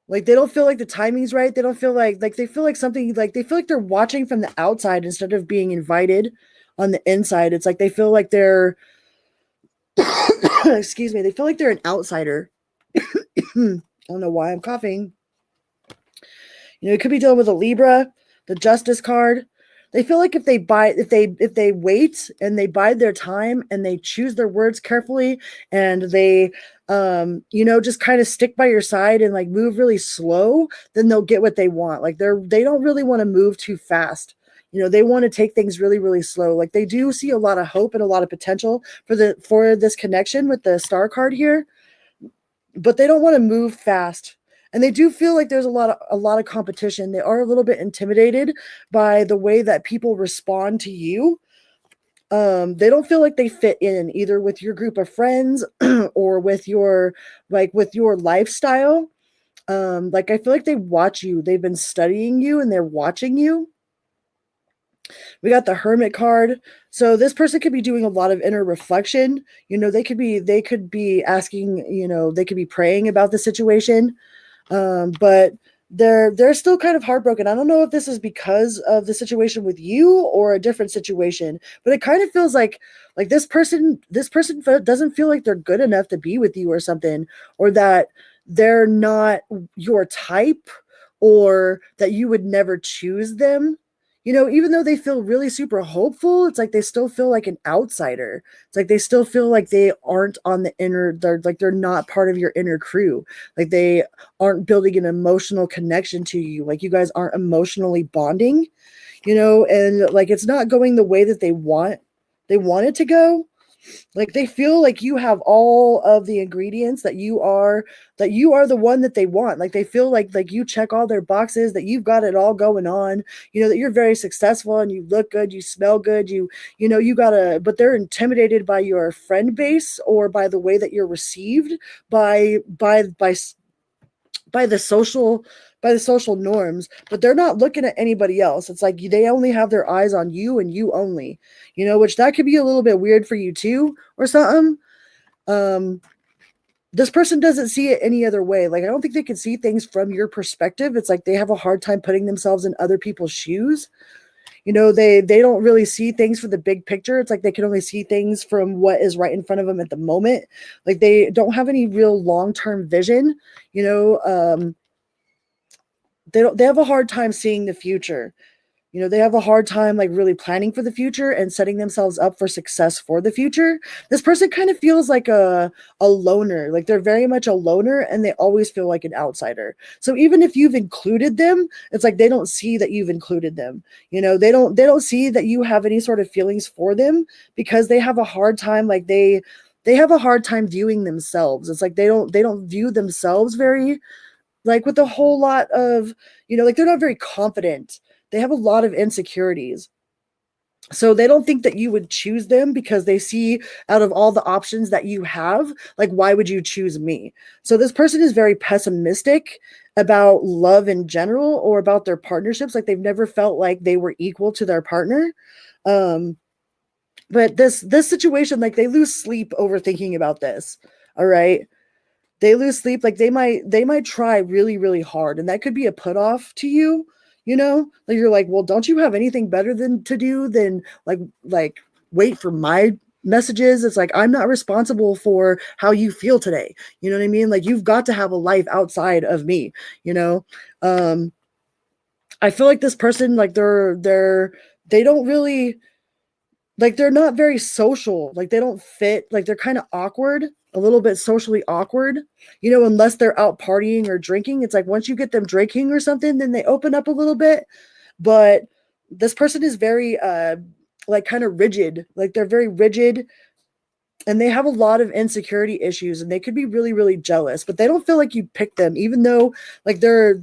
Like they don't feel like the timing's right. They don't feel like they feel like something, like they feel like they're watching from the outside instead of being invited on the inside. It's like they feel like they're excuse me, they feel like they're an outsider. I don't know why I'm coughing. It could be dealing with a Libra, the Justice card. They feel like if they wait and they bide their time and they choose their words carefully and they just kind of stick by your side and like move really slow, then they'll get what they want. Like they don't really want to move too fast. They want to take things really, really slow. Like they do see a lot of hope and a lot of potential for this connection with the Star card here, but they don't want to move fast. And they do feel like there's a lot of competition. They are a little bit intimidated by the way that people respond to you. They don't feel like they fit in either with your group of friends or with your lifestyle. Like I feel like they watch you. They've been studying you and they're watching you. We got the Hermit card. So this person could be doing a lot of inner reflection. They could be asking, they could be praying about the situation. But they're still kind of heartbroken. I don't know if this is because of the situation with you or a different situation, but it kind of feels like this person doesn't feel like they're good enough to be with you or something, or that they're not your type, or that you would never choose them. Even though they feel really super hopeful, it's like they still feel like an outsider. It's like they still feel like they aren't on the they're not part of your inner crew. Like they aren't building an emotional connection to you. Like you guys aren't emotionally bonding, and like it's not going the way that they want it to go. Like they feel like you have all of the ingredients, that you are the one that they want. Like they feel like you check all their boxes, that you've got it all going on, that you're very successful and you look good, you smell good, but they're intimidated by your friend base or by the way that you're received by the social norms, but they're not looking at anybody else. It's like they only have their eyes on you and you only, which that could be a little bit weird for you too or something. This person doesn't see it any other way. Like I don't think they can see things from your perspective. It's like they have a hard time putting themselves in other people's shoes. They don't really see things for the big picture. It's like they can only see things from what is right in front of them at the moment. Like they don't have any real long-term vision. They have a hard time seeing the future. They have a hard time like really planning for the future and setting themselves up for success for the future. This person kind of feels like a loner. Like they're very much a loner and they always feel like an outsider. So even if you've included them, it's like they don't see that you've included them. They don't see that you have any sort of feelings for them, because they have a hard time, like they have a hard time viewing themselves. It's like they don't view themselves very, like with a whole lot of, like they're not very confident. They have a lot of insecurities. So they don't think that you would choose them, because they see out of all the options that you have, like, why would you choose me? So this person is very pessimistic about love in general, or about their partnerships. Like they've never felt like they were equal to their partner. But this situation, like they lose sleep over thinking about this. All right. they lose sleep. Like they might try really, really hard, and that could be a put off to you. Like you're like, well, don't you have anything better than to do than like wait for my messages? It's like, I'm not responsible for how you feel today. You know what I mean? Like, you've got to have a life outside of me. You know, I feel like this person, like they don't really, like, they're not very social. Like, they don't fit. Like, they're kind of awkward, a little bit socially awkward, unless they're out partying or drinking. It's like once you get them drinking or something, then they open up a little bit. But this person is very like kind of rigid. Like, they're very rigid, and they have a lot of insecurity issues, and they could be really, really jealous, but they don't feel like you picked them, even though, like, they're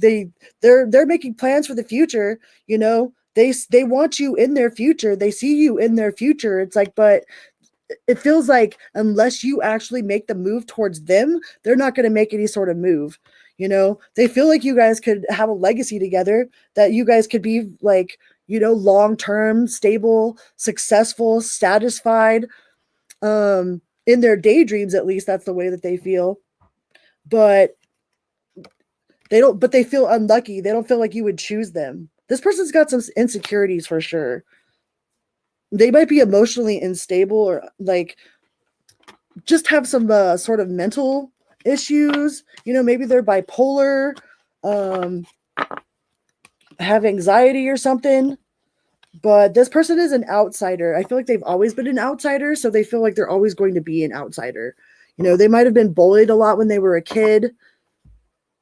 making plans for the future. They want you in their future. They see you in their future. It's like, but it feels like unless you actually make the move towards them, they're not going to make any sort of move. They feel like you guys could have a legacy together, that you guys could be like, long-term, stable, successful, satisfied. In their daydreams, at least, that's the way that they feel. But they feel unlucky. They don't feel like you would choose them. This person's got some insecurities for sure. They might be emotionally unstable, or like just have some sort of mental issues. Maybe they're bipolar, have anxiety or something. But this person is an outsider. I feel like they've always been an outsider, so they feel like they're always going to be an outsider. They might have been bullied a lot when they were a kid,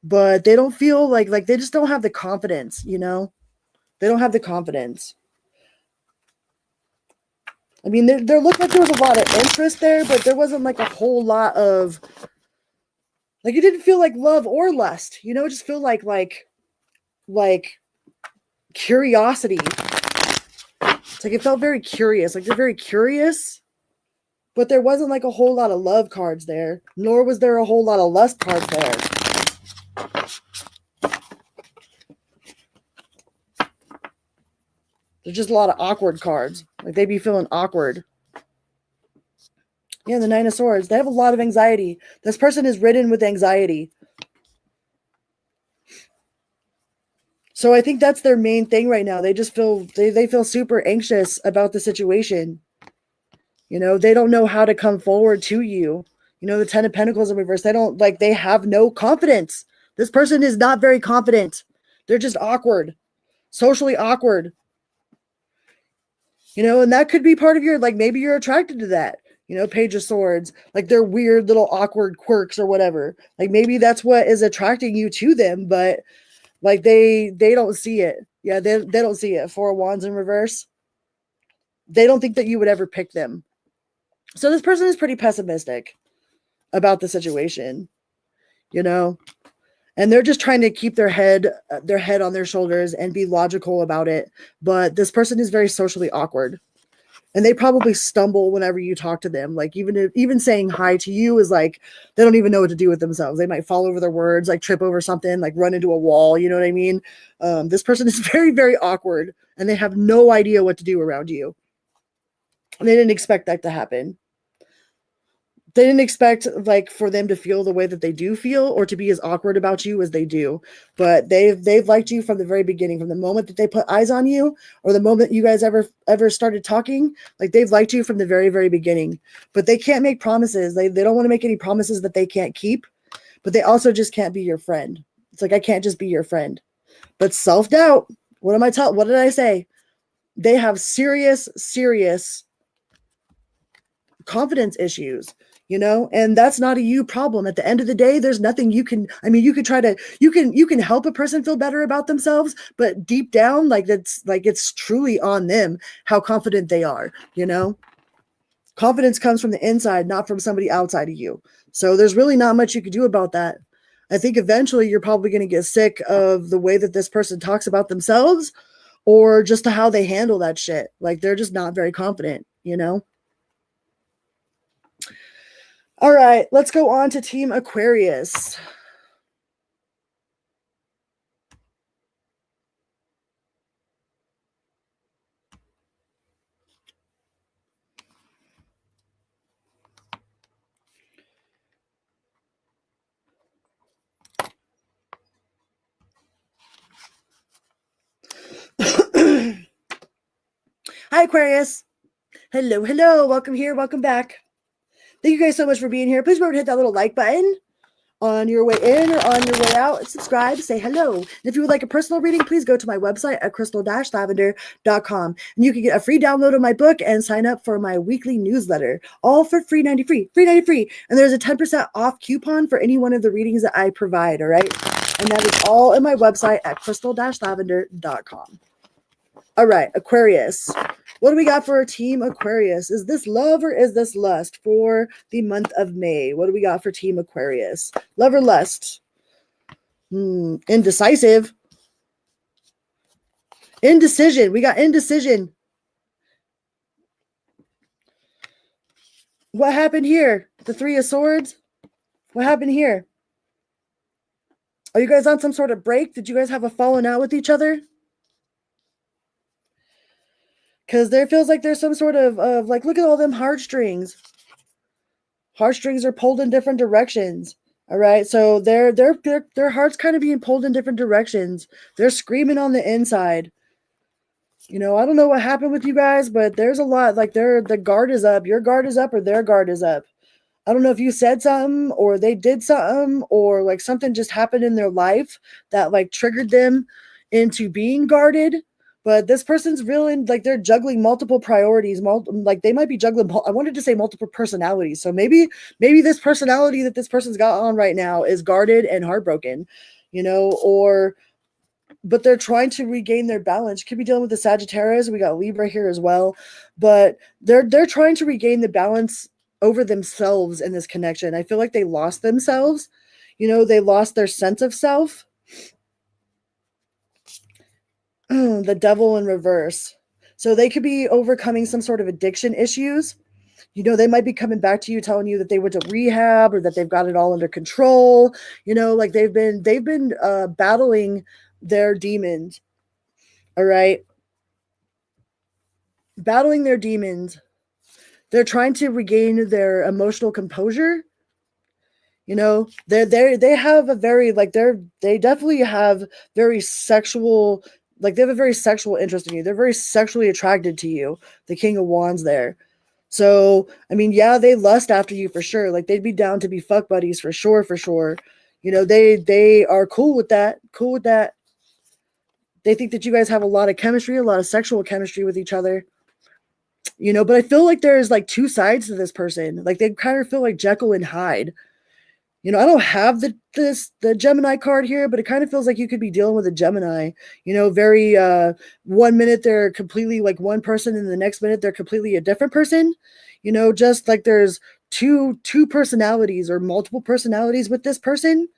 but they don't feel like they just don't have the confidence. They don't have the confidence. I mean, there looked like there was a lot of interest there, but there wasn't like a whole lot of, like, it didn't feel like love or lust. It just feel like curiosity. It's like it felt very curious. Like, they're very curious, but there wasn't like a whole lot of love cards there, nor was there a whole lot of lust cards there. There's just a lot of awkward cards. Like, they be feeling awkward. Yeah, the Nine of Swords. They have a lot of anxiety. This person is ridden with anxiety. So I think that's their main thing right now. They just feel they feel super anxious about the situation. They don't know how to come forward to you. The Ten of Pentacles in reverse. They have no confidence. This person is not very confident. They're just awkward, socially awkward. And that could be part of your, like, maybe you're attracted to that. Page of Swords, like their weird little awkward quirks or whatever. Like, maybe that's what is attracting you to them, but like they don't see it. Yeah, they don't see it. Four of Wands in reverse. They don't think that you would ever pick them. So this person is pretty pessimistic about the situation, and they're just trying to keep their head on their shoulders and be logical about it. But this person is very socially awkward. And they probably stumble whenever you talk to them. Like, even saying hi to you is like, they don't even know what to do with themselves. They might fall over their words, like trip over something, like run into a wall. You know what I mean? This person is very, very awkward, and they have no idea what to do around you. And they didn't expect that to happen. They didn't expect, like, for them to feel the way that they do feel, or to be as awkward about you as they do. But they've liked you from the very beginning, from the moment that they put eyes on you, or the moment you guys ever started talking. Like, they've liked you from the very, very beginning. But they can't make promises. They don't want to make any promises that they can't keep. But they also just can't be your friend. It's like, I can't just be your friend. But self-doubt. What did I say? They have serious, serious confidence issues. And that's not a you problem. At the end of the day, there's nothing you can, I mean, you could try to, you can help a person feel better about themselves, but deep down, like, it's truly on them how confident they are. Confidence comes from the inside, not from somebody outside of you. So there's really not much you could do about that. I think eventually you're probably going to get sick of the way that this person talks about themselves, or just to how they handle that shit. Like, they're just not very confident. All right, let's go on to Team Aquarius. Hi, Aquarius. Hello, hello. Welcome here. Welcome back. Thank you guys so much for being here. Please remember to hit that little like button on your way in or on your way out. Subscribe, say hello. And if you would like a personal reading, please go to my website at crystal-lavender.com. And you can get a free download of my book and sign up for my weekly newsletter, all for free 90 free. And there's a 10% off coupon for any one of the readings that I provide, all right? And that is all in my website at crystal-lavender.com. All right, Aquarius. What do we got for our team Aquarius? Is this love or is this lust for the month of May? What do we got for team Aquarius? Love or lust? Indecisive. Indecision. We got indecision. What happened here? The Three of Swords? What happened here? Are you guys on some sort of break? Did you guys have a falling out with each other? Because there feels like there's some sort of like, look at all them heartstrings. Heartstrings are pulled in different directions. All right. So their heart's kind of being pulled in different directions. They're screaming on the inside. You know, I don't know what happened with you guys, but there's a lot, like the guard is up. Your guard is up or their guard is up. I don't know if you said something or they did something or like something just happened in their life that like triggered them into being guarded. But this person's really like they're juggling multiple priorities. Like they might be juggling. I wanted to say multiple personalities. So maybe this personality that this person's got on right now is guarded and heartbroken, you know, but they're trying to regain their balance. Could be dealing with the Sagittarius. We got Libra here as well, but they're trying to regain the balance over themselves in this connection. I feel like they lost themselves. You know, they lost their sense of self. The Devil in reverse. So they could be overcoming some sort of addiction issues. You know, they might be coming back to you telling you that they went to rehab or that they've got it all under control. You know, like they've been battling their demons. All right. Battling their demons. They're trying to regain their emotional composure. You know, they have a very like they definitely have very sexual, like they have a very sexual interest in you. They're very sexually attracted to you. The King of Wands there. So, I mean, yeah, they lust after you for sure. Like they'd be down to be fuck buddies for sure. You know, they are cool with that. They think that you guys have a lot of chemistry, a lot of sexual chemistry with each other. You know, but I feel like there's like two sides to this person. Like they kind of feel like Jekyll and Hyde. You know, I don't have the Gemini card here, but it kind of feels like you could be dealing with a Gemini. You know, very 1 minute they're completely like one person, and the next minute they're completely a different person. You know, just like there's two personalities or multiple personalities with this person,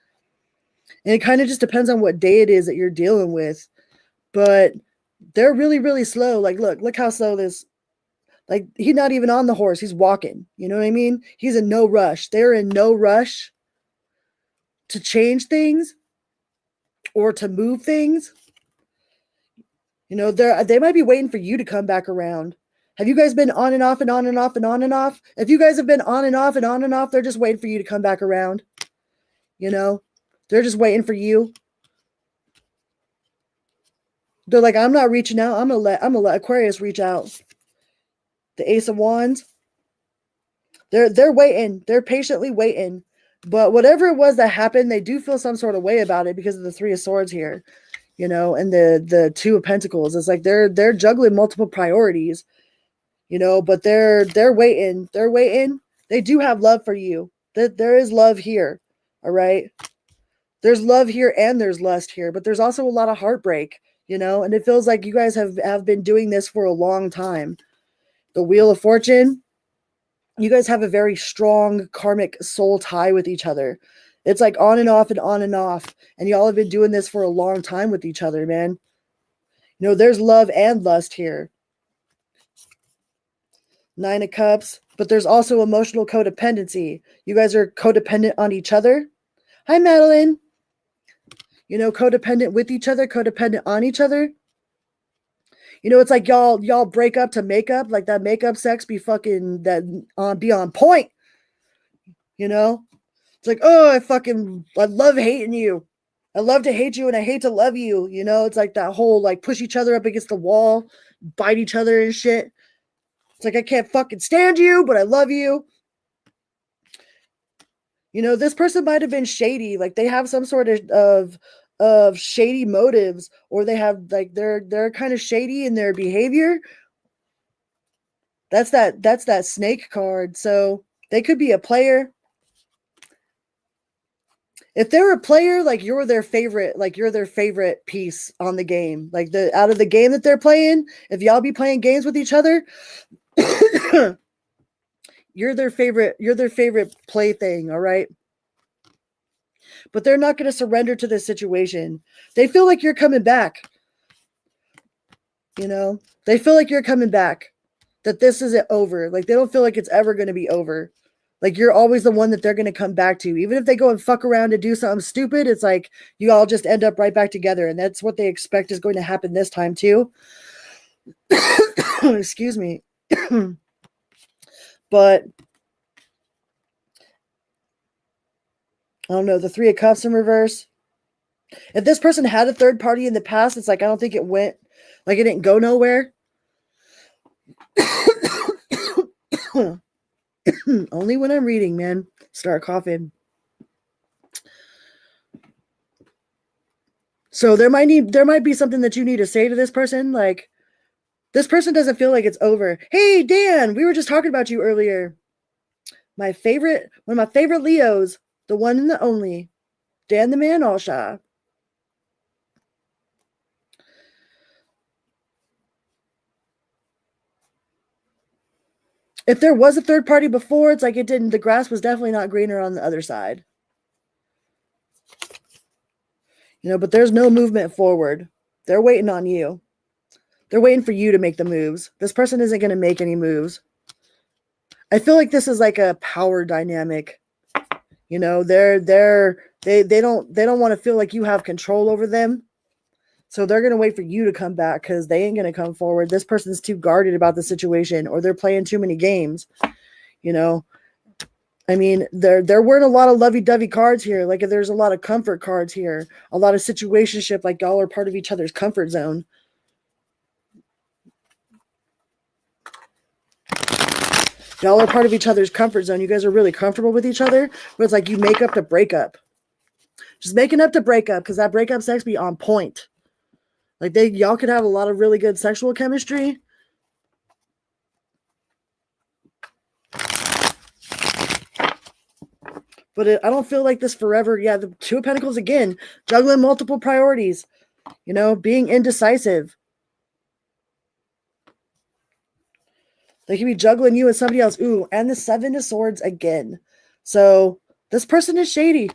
and it kind of just depends on what day it is that you're dealing with. But they're really, really slow. Like, look how slow this. Like he's not even on the horse; he's walking. You know what I mean? He's in no rush. They're in no rush to change things or to move things. You know, they might be waiting for you to come back around. Have you guys been on and off and on and off and on and off? If you guys have been on and off and on and off, they're just waiting for you to come back around. You know, they're just waiting for you. They're like, I'm not reaching out. I'm gonna let Aquarius reach out. The Ace of Wands. They're waiting. They're patiently waiting. But whatever it was that happened, they do feel some sort of way about it because of the Three of Swords here, you know, and the Two of Pentacles. It's like they're juggling multiple priorities, you know, but they're waiting. They're waiting. They do have love for you. There is love here. All right. There's love here and there's lust here, but there's also a lot of heartbreak, you know, and it feels like you guys have been doing this for a long time. The Wheel of Fortune. You guys have a very strong karmic soul tie with each other. It's like on and off and on and off. And y'all have been doing this for a long time with each other, man. You know, there's love and lust here. Nine of Cups. But there's also emotional codependency. You guys are codependent on each other. Hi, Madeline. You know, codependent with each other, codependent on each other. You know, it's like y'all break up to make up, like that makeup sex be fucking be on point. You know, it's like, oh, I love hating you. I love to hate you and I hate to love you. You know, it's like that whole like push each other up against the wall. bite each other and shit. It's like, I can't fucking stand you, but I love you. You know, this person might have been shady. Like they have some sort of shady motives, or they have like they're kind of shady in their behavior. That's that snake card. So they could be a player. If they're a player, like you're their favorite piece on the game. Like out of the game that they're playing, if y'all be playing games with each other, you're their favorite plaything, all right? But they're not going to surrender to this situation. They feel like you're coming back. You know? They feel like you're coming back. That this isn't over. Like they don't feel like it's ever going to be over. Like you're always the one that they're going to come back to. Even if they go and fuck around and do something stupid, it's like you all just end up right back together. And that's what they expect is going to happen this time too. Excuse me. But I don't know, the 3 of Cups in reverse. If this person had a third party in the past, it's like I don't think it went, like it didn't go nowhere. Only when I'm reading, man. Start coughing. So there might be something that you need to say to this person. Like, this person doesn't feel like it's over. Hey, Dan, we were just talking about you earlier. One of my favorite Leos, the one and the only, Dan the Man Allshaw. If there was a third party before, it's like the grass was definitely not greener on the other side. You know, but there's no movement forward. They're waiting on you. They're waiting for you to make the moves. This person isn't going to make any moves. I feel like this is like a power dynamic. You know, they don't want to feel like you have control over them. So they're going to wait for you to come back because they ain't going to come forward. This person's too guarded about the situation, or they're playing too many games. You know, I mean, there weren't a lot of lovey-dovey cards here. Like there's a lot of comfort cards here, a lot of situationship, like y'all are part of each other's comfort zone. Y'all are part of each other's comfort zone. You guys are really comfortable with each other, but it's like you make up the breakup. Just making up the breakup because that breakup sex be on point. Like y'all could have a lot of really good sexual chemistry. But I don't feel like this forever. Yeah, the 2 of Pentacles again, juggling multiple priorities, you know, being indecisive. They could be juggling you and somebody else. Ooh, and the 7 of Swords again. So this person is shady.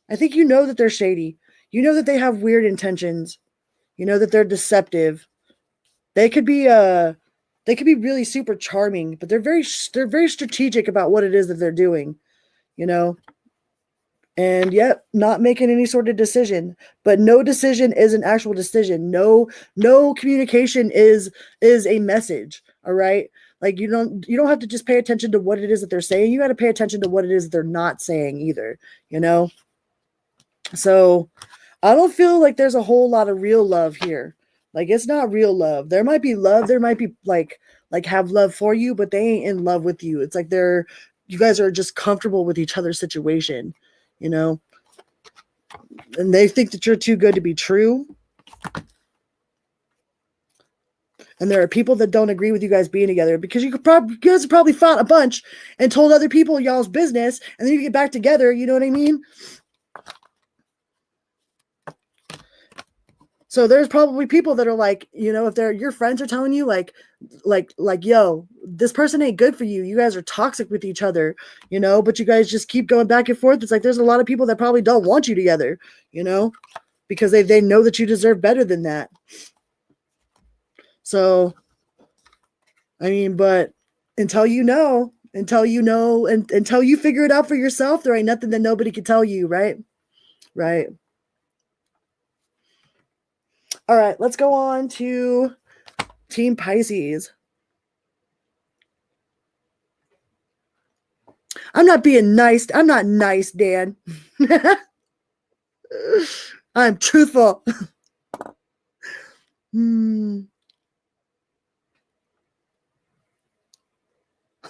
I think you know that they're shady. You know that they have weird intentions. You know that they're deceptive. They could be really super charming, but they're very strategic about what it is that they're doing, you know. And yet, not making any sort of decision. But no decision is an actual decision. No communication is a message. All right. Like you don't have to just pay attention to what it is that they're saying. You got to pay attention to what it is that they're not saying either, you know? So I don't feel like there's a whole lot of real love here. Like it's not real love. There might be love. There might be like have love for you, but they ain't in love with you. It's like you guys are just comfortable with each other's situation, you know? And they think that you're too good to be true. And there are people that don't agree with you guys being together because you guys have probably fought a bunch and told other people y'all's business, and then you get back together. You know what I mean? So there's probably people that are like, you know, if your friends are telling you like, yo, this person ain't good for you. You guys are toxic with each other, you know, but you guys just keep going back and forth. It's like, there's a lot of people that probably don't want you together, you know, because they know that you deserve better than that. So, I mean, but until you figure it out for yourself, there ain't nothing that nobody can tell you. Right. Right. All right, let's go on to Team Pisces. I'm not being nice. I'm not nice, Dan. I'm truthful.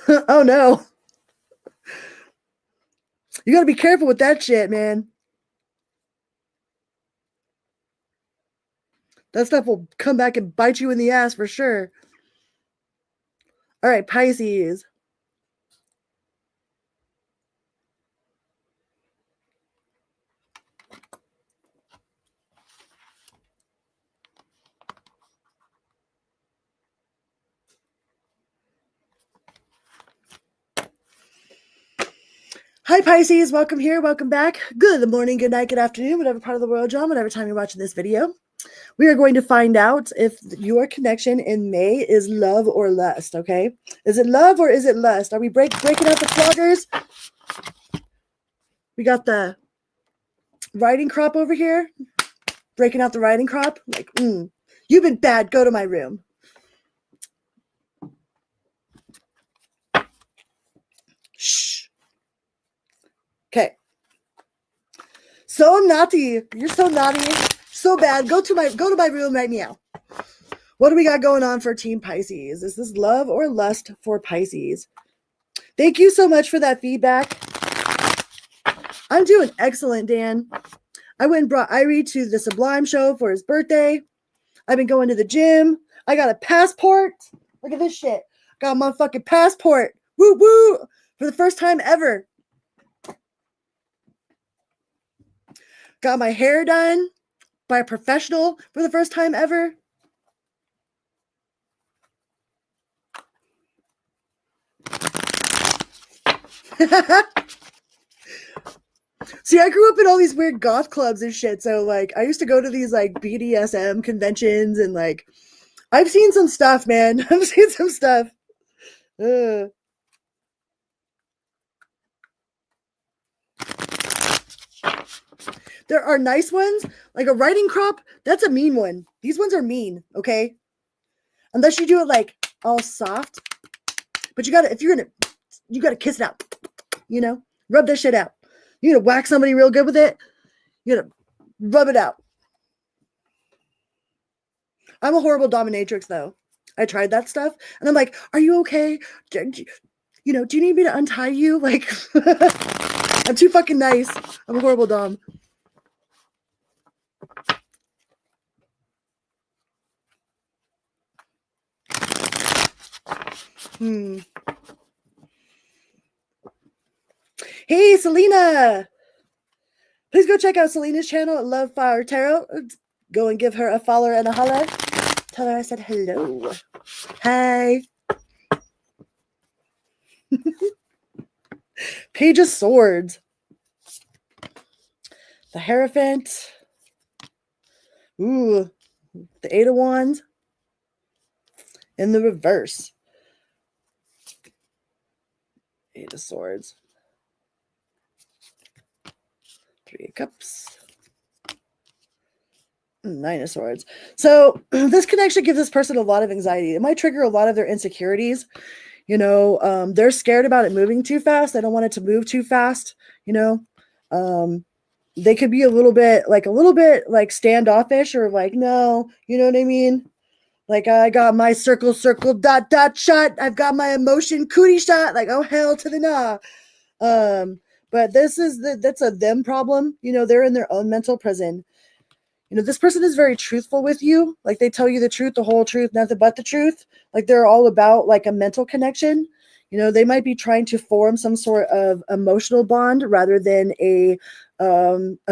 Oh no. You got to be careful with that shit, man. That stuff will come back and bite you in the ass for sure. All right, Pisces. Hi, Pisces. Welcome here. Welcome back. Good morning, good night, good afternoon, whatever part of the world you're on, whatever time you're watching this video. We are going to find out if your connection in May is love or lust, okay? Is it love or is it lust? Are we breaking out the floggers? We got the riding crop over here. Breaking out the riding crop. Like, you've been bad. Go to my room. Shh. Okay. So naughty. You're so naughty. So bad. Go to my room right now. What do we got going on for Team Pisces? Is this love or lust for Pisces? Thank you so much for that feedback. I'm doing excellent, Dan. I went and brought Irie to the Sublime show for his birthday. I've been going to the gym. I got a passport. Look at this shit. Got a motherfucking passport. Woo woo. For the first time ever. Got my hair done by a professional for the first time ever. See, I grew up in all these weird goth clubs and shit. So, like, I used to go to these, like, BDSM conventions and, like, I've seen some stuff, man. I've seen some stuff. Ugh. There are nice ones, like a riding crop. That's a mean one. These ones are mean, okay? Unless you do it, like, all soft. But you gotta kiss it out. You know? Rub that shit out. You gotta whack somebody real good with it. You gotta rub it out. I'm a horrible dominatrix, though. I tried that stuff, and I'm like, "Are you okay? Do you need me to untie you? Like, I'm too fucking nice. I'm a horrible dom." Hey, Selena. Please go check out Selena's channel at Love Fire Tarot. Go and give her a follow and a holler. Tell her I said hello. Hi. Page of Swords. The Hierophant. Ooh. The Eight of Wands. In the reverse. Eight of Swords. Three of Cups. Nine of Swords. So this connection gives this person a lot of anxiety. It might trigger a lot of their insecurities. They're scared about it moving too fast. They don't want it to move too fast. They could be a little bit like standoffish or like, no, you know what I mean? Like, I got my circle, dot, dot shot. I've got my emotion cootie shot. Like, oh, hell to the nah. But that's a them problem. They're in their own mental prison. This person is very truthful with you. Like, they tell you the truth, the whole truth, nothing but the truth. Like, they're all about like a mental connection. They might be trying to form some sort of emotional bond rather than a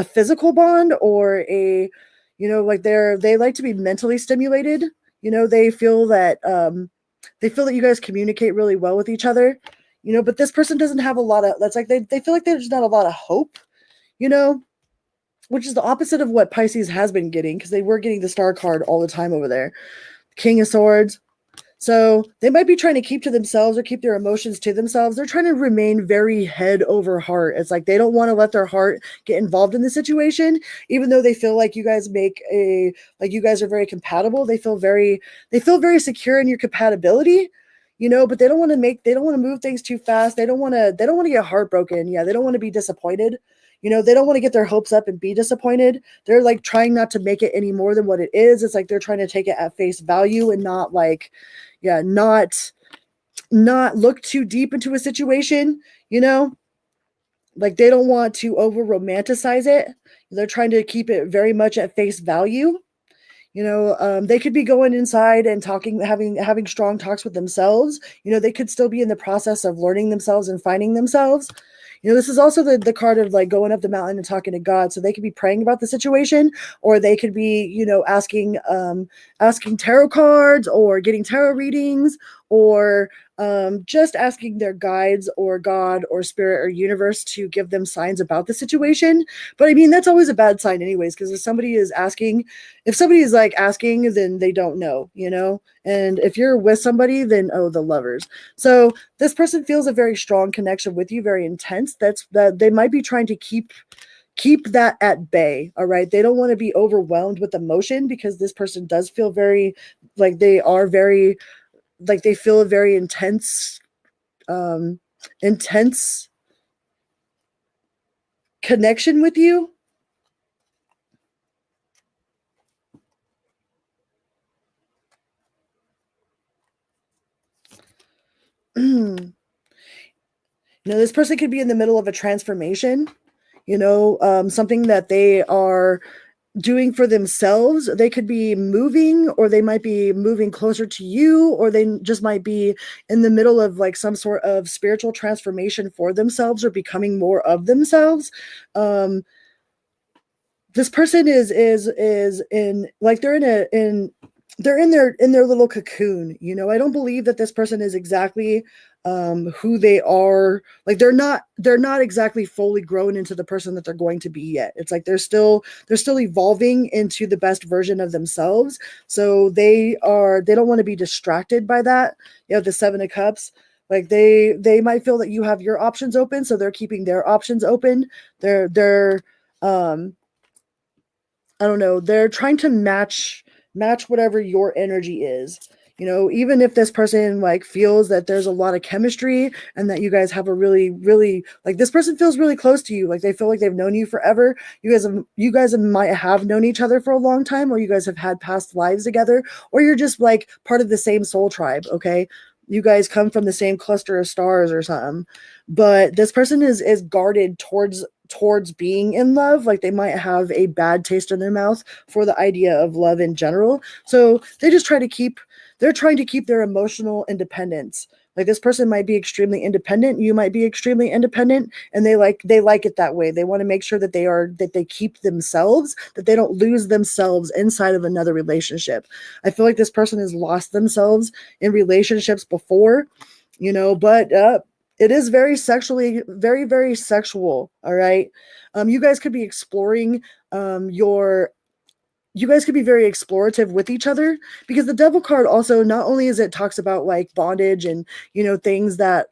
physical bond or like they like to be mentally stimulated. They feel that you guys communicate really well with each other. But this person doesn't have a lot of, that's like, they feel like there's not a lot of hope, which is the opposite of what Pisces has been getting, because they were getting the Star card all the time over there. King of Swords. So they might be trying to keep to themselves or keep their emotions to themselves. They're trying to remain very head over heart. It's like they don't want to let their heart get involved in the situation, even though they feel like you guys you guys are very compatible. They feel very secure in your compatibility, but they don't want to move things too fast. They don't want to get heartbroken. Yeah, they don't want to be disappointed. They don't want to get their hopes up and be disappointed. They're like trying not to make it any more than what it is. It's like they're trying to take it at face value and not not look too deep into a situation, you know, like they don't want to over romanticize it. They're trying to keep it very much at face value. You know, they could be going inside and talking, having strong talks with themselves. You know, they could still be in the process of learning themselves and finding themselves. You know, this is also the card of like going up the mountain and talking to God. So they could be praying about the situation, or they could be, you know, asking tarot cards or getting tarot readings, or just asking their guides or God or spirit or universe to give them signs about the situation. But I mean, that's always a bad sign anyways, because if somebody is like asking, then they don't know, you know? And if you're with somebody, then, oh, the lovers. So this person feels a very strong connection with you, very intense. That they might be trying to keep that at bay. All right. They don't want to be overwhelmed with emotion, because this person does feel very like they feel a very intense connection with you. You know, this person could be in the middle of a transformation, you know, something that they are doing for themselves. They could be moving, or they might be moving closer to you, or they just might be in the middle of like some sort of spiritual transformation for themselves, or becoming more of themselves. This person is in like they're in their little cocoon, you know. I don't believe that this person is exactly who they are. Like they're not exactly fully grown into the person that they're going to be yet. It's like they're still evolving into the best version of themselves. So they don't want to be distracted by that. You have the 7 of Cups. Like they might feel that you have your options open, so they're keeping their options open. They're I don't know, they're trying to match whatever your energy is. You know, even if this person like feels that there's a lot of chemistry, and that you guys have a really, really, like, this person feels really close to you, like they feel like they've known you forever. You guys might have known each other for a long time, or you guys have had past lives together, or you're just like part of the same soul tribe, okay? You guys come from the same cluster of stars or something. But this person is guarded towards being in love. Like they might have a bad taste in their mouth for the idea of love in general. So they just they're trying to keep their emotional independence. Like this person might be extremely independent, you might be extremely independent, and they like it that way. They want to make sure that they keep themselves, that they don't lose themselves inside of another relationship. I feel like this person has lost themselves in relationships before, you know, but it is very, very sexual. All right. You guys could be exploring you guys could be very explorative with each other, because the devil card also, not only is it talks about like bondage and, you know, things that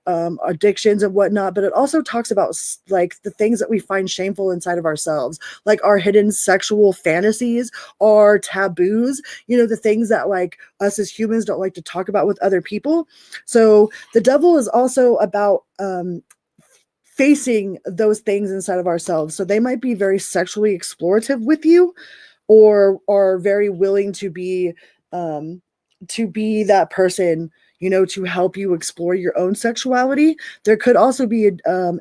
addictions and whatnot, but it also talks about like the things that we find shameful inside of ourselves, like our hidden sexual fantasies, our taboos, you know, the things that like us as humans don't like to talk about with other people. So the devil is also about facing those things inside of ourselves. So they might be very sexually explorative with you, or are very willing to be that person, you know, to help you explore your own sexuality. There could also be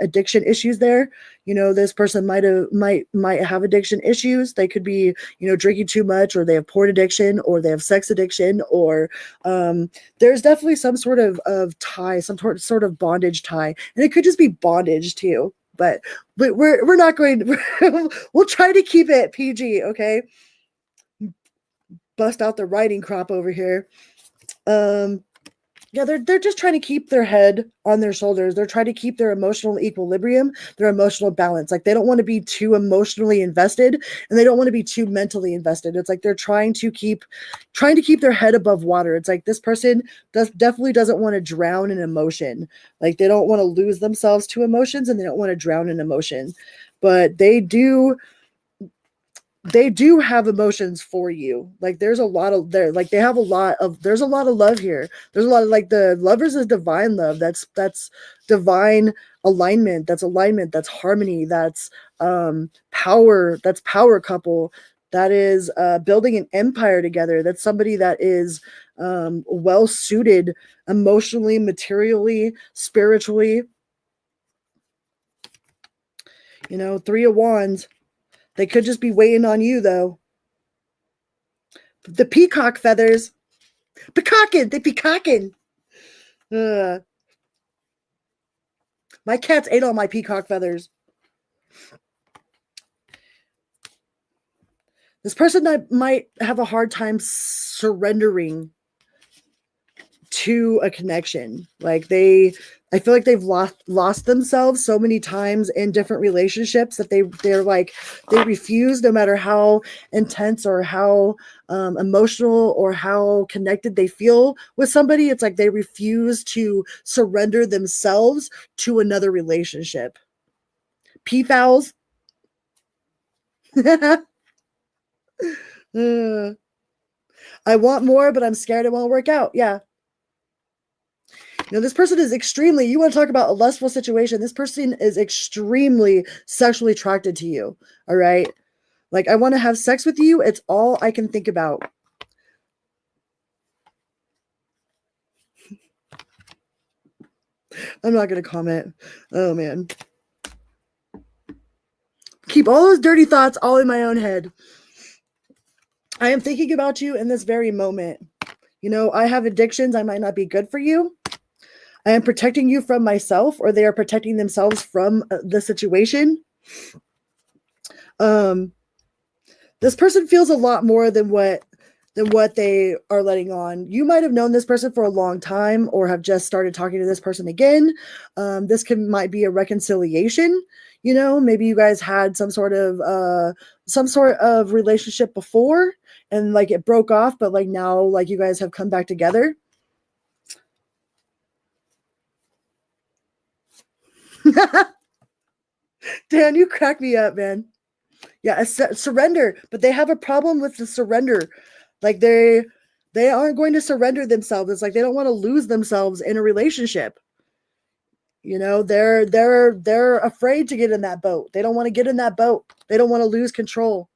addiction issues there. You know, this person might have addiction issues. They could be, you know, drinking too much, or they have porn addiction, or they have sex addiction, or there's definitely some sort of tie, some sort of bondage tie, and it could just be bondage too. But we're not going. We'll try to keep it PG, okay? Bust out the writing crop over here. Yeah, they're just trying to keep their head on their shoulders. They're trying to keep their emotional equilibrium, their emotional balance. Like they don't want to be too emotionally invested, and they don't want to be too mentally invested. It's like they're trying to keep their head above water. It's like this person definitely doesn't want to drown in emotion. Like they don't want to lose themselves to emotions, and they don't want to drown in emotion. But they do have emotions for you. Like there's a lot of there's a lot of love here. There's a lot of, like, the lovers is divine love. That's divine alignment. That's alignment. That's harmony. That's power. That's power couple. that is building an empire together. That's somebody that is well suited emotionally, materially, spiritually. You know, 3 of Wands. They could just be waiting on you, though. The peacock feathers. Peacocking. They peacocking. My cats ate all my peacock feathers. This person might have a hard time surrendering to a connection. Like I feel like they've lost themselves so many times in different relationships that they're like, they refuse, no matter how intense or how emotional or how connected they feel with somebody. It's like they refuse to surrender themselves to another relationship. Peafowls. I want more, but I'm scared it won't work out. Yeah. You know, this person is extremely, you want to talk about a lustful situation. This person is extremely sexually attracted to you. All right. Like, I want to have sex with you. It's all I can think about. I'm not going to comment. Oh, man. Keep all those dirty thoughts all in my own head. I am thinking about you in this very moment. You know, I have addictions. I might not be good for you. I am protecting you from myself, or they are protecting themselves from the situation. This person feels a lot more than what they are letting on. You might have known this person for a long time, or have just started talking to this person again. This might be a reconciliation. You know, maybe you guys had some sort of relationship before, and like it broke off, but like now, like you guys have come back together. Dan, you crack me up, man. Yeah, surrender, but they have a problem with the surrender. Like they aren't going to surrender themselves. It's like they don't want to lose themselves in a relationship. You know, they're afraid to get in that boat. They don't want to get in that boat. They don't want to lose control.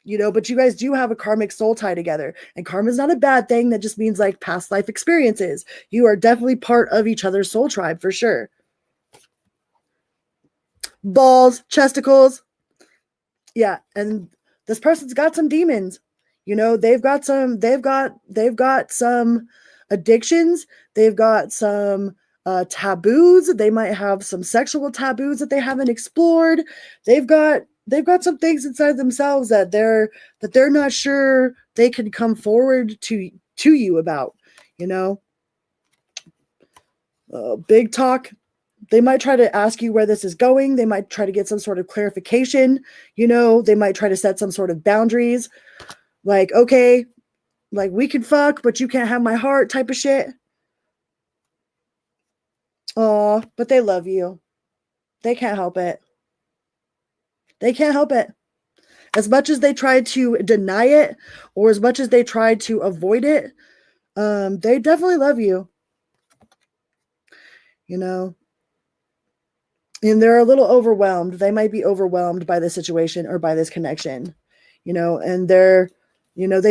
You know, but you guys do have a karmic soul tie together, and karma is not a bad thing. That just means like past life experiences. You are definitely part of each other's soul tribe for sure. Balls, chesticles. Yeah, and this person's got some demons. You know, they've got some addictions. They've got some taboos. They might have some sexual taboos that they haven't explored. They've got some things inside themselves that they're not sure they can come forward to you about, you know. Big talk. They might try to ask you where this is going. They might try to get some sort of clarification. You know, they might try to set some sort of boundaries. Like, okay, like we can fuck, but you can't have my heart type of shit. Oh, but they love you. They can't help it. They can't help it. As much as they try to deny it, or as much as they try to avoid it, they definitely love you. You know, and they're a little overwhelmed. They might be overwhelmed by the situation or by this connection, you know, and they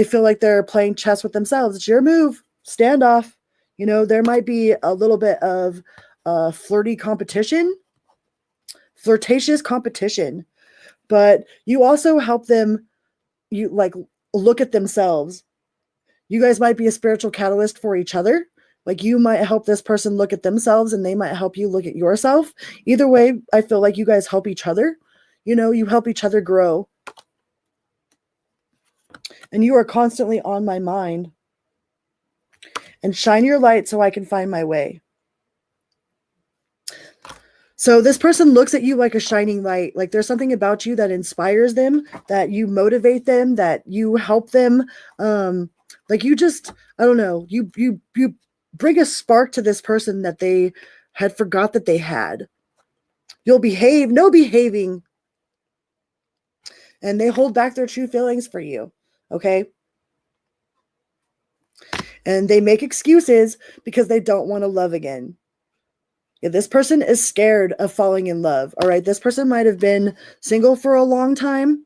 feel like they're playing chess with themselves. It's your move. Stand off. You know, there might be a little bit of flirtatious competition, but you also help them, you like look at themselves. You guys might be a spiritual catalyst for each other. Like you might help this person look at themselves, and they might help you look at yourself. Either way, I feel like you guys help each other. You know, you help each other grow. And you are constantly on my mind. And shine your light so I can find my way. So this person looks at you like a shining light. Like there's something about you that inspires them, that you motivate them, that you help them. Like you just, I don't know, you bring a spark to this person that they had forgot that they had. You'll behave, no behaving. And they hold back their true feelings for you. Okay. And they make excuses because they don't want to love again. Yeah, this person is scared of falling in love. All right. This person might have been single for a long time.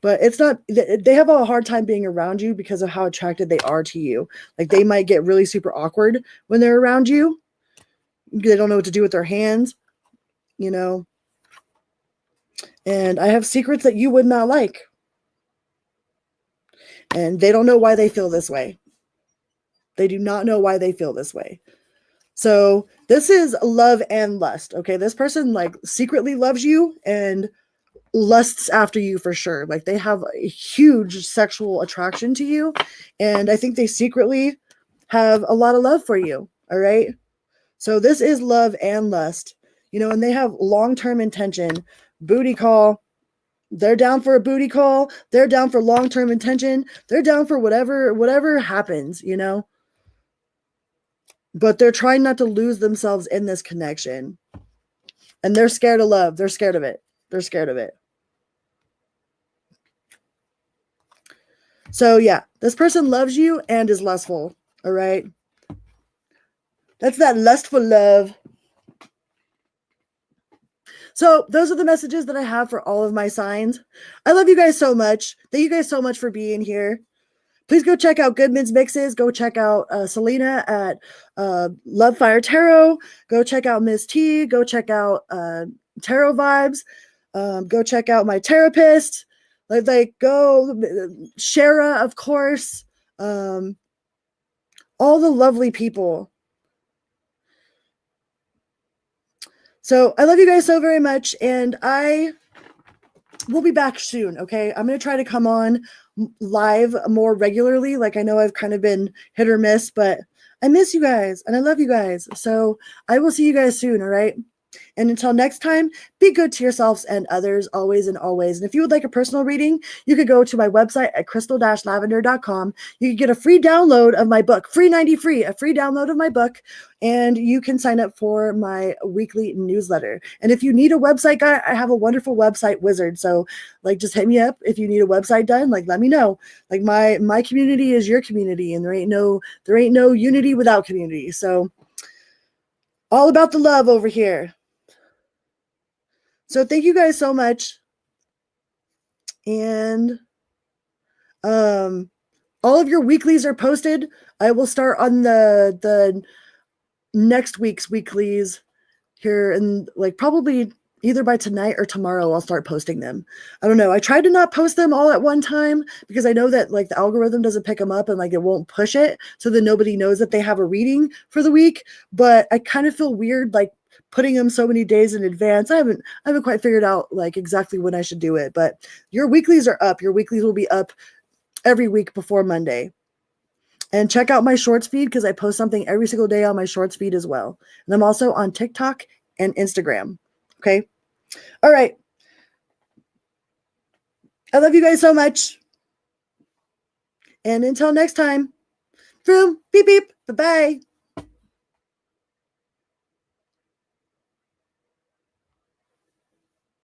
But it's not, they have a hard time being around you because of how attracted they are to you. Like they might get really super awkward when they're around you. They don't know what to do with their hands, you know. And I have secrets that you would not like. And they don't know why they feel this way. They do not know why they feel this way. So this is love and lust. Okay. This person like secretly loves you and lusts after you for sure. Like they have a huge sexual attraction to you. And I think they secretly have a lot of love for you. All right. So this is love and lust, you know, and they have long-term intention, booty call. They're down for a booty call. They're down for long-term intention. They're down for whatever happens, you know, but they're trying not to lose themselves in this connection. And they're scared of love. They're scared of it. They're scared of it. So yeah, this person loves you and is lustful. All right. That's that lustful love. So those are the messages that I have for all of my signs. I love you guys so much. Thank you guys so much for being here. Please go check out Goodman's mixes. Go check out Selena at Love Fire Tarot. Go check out Miss T. Go check out Tarot Vibes. Go check out my taropist. Like go Shara, of course. All the lovely people. So I love you guys so very much, and I will be back soon. Okay, I'm gonna try to come on live more regularly. Like I know I've kind of been hit or miss, but I miss you guys and I love you guys. So I will see you guys soon. All right. And until next time, be good to yourselves and others always and always. And if you would like a personal reading, you could go to my website at crystal-lavender.com. You can get a free download of my book, free 90 free, a free download of my book, and you can sign up for my weekly newsletter. And if you need a website guy, I have a wonderful website wizard. So like just hit me up if you need a website done, like let me know. Like my community is your community, and there ain't no unity without community. So all about the love over here. So thank you guys so much. And all of your weeklies are posted. I will start on the next week's weeklies here, and like probably either by tonight or tomorrow I'll start posting them. I don't know. I tried to not post them all at one time because I know that like the algorithm doesn't pick them up and like it won't push it, so that nobody knows that they have a reading for the week. But I kind of feel weird like putting them so many days in advance. I haven't quite figured out like exactly when I should do it, but your weeklies are up. Your weeklies will be up every week before Monday. And check out my shorts feed because I post something every single day on my shorts feed as well. And I'm also on TikTok and Instagram. Okay. All right. I love you guys so much. And until next time, vroom, beep, beep, bye-bye.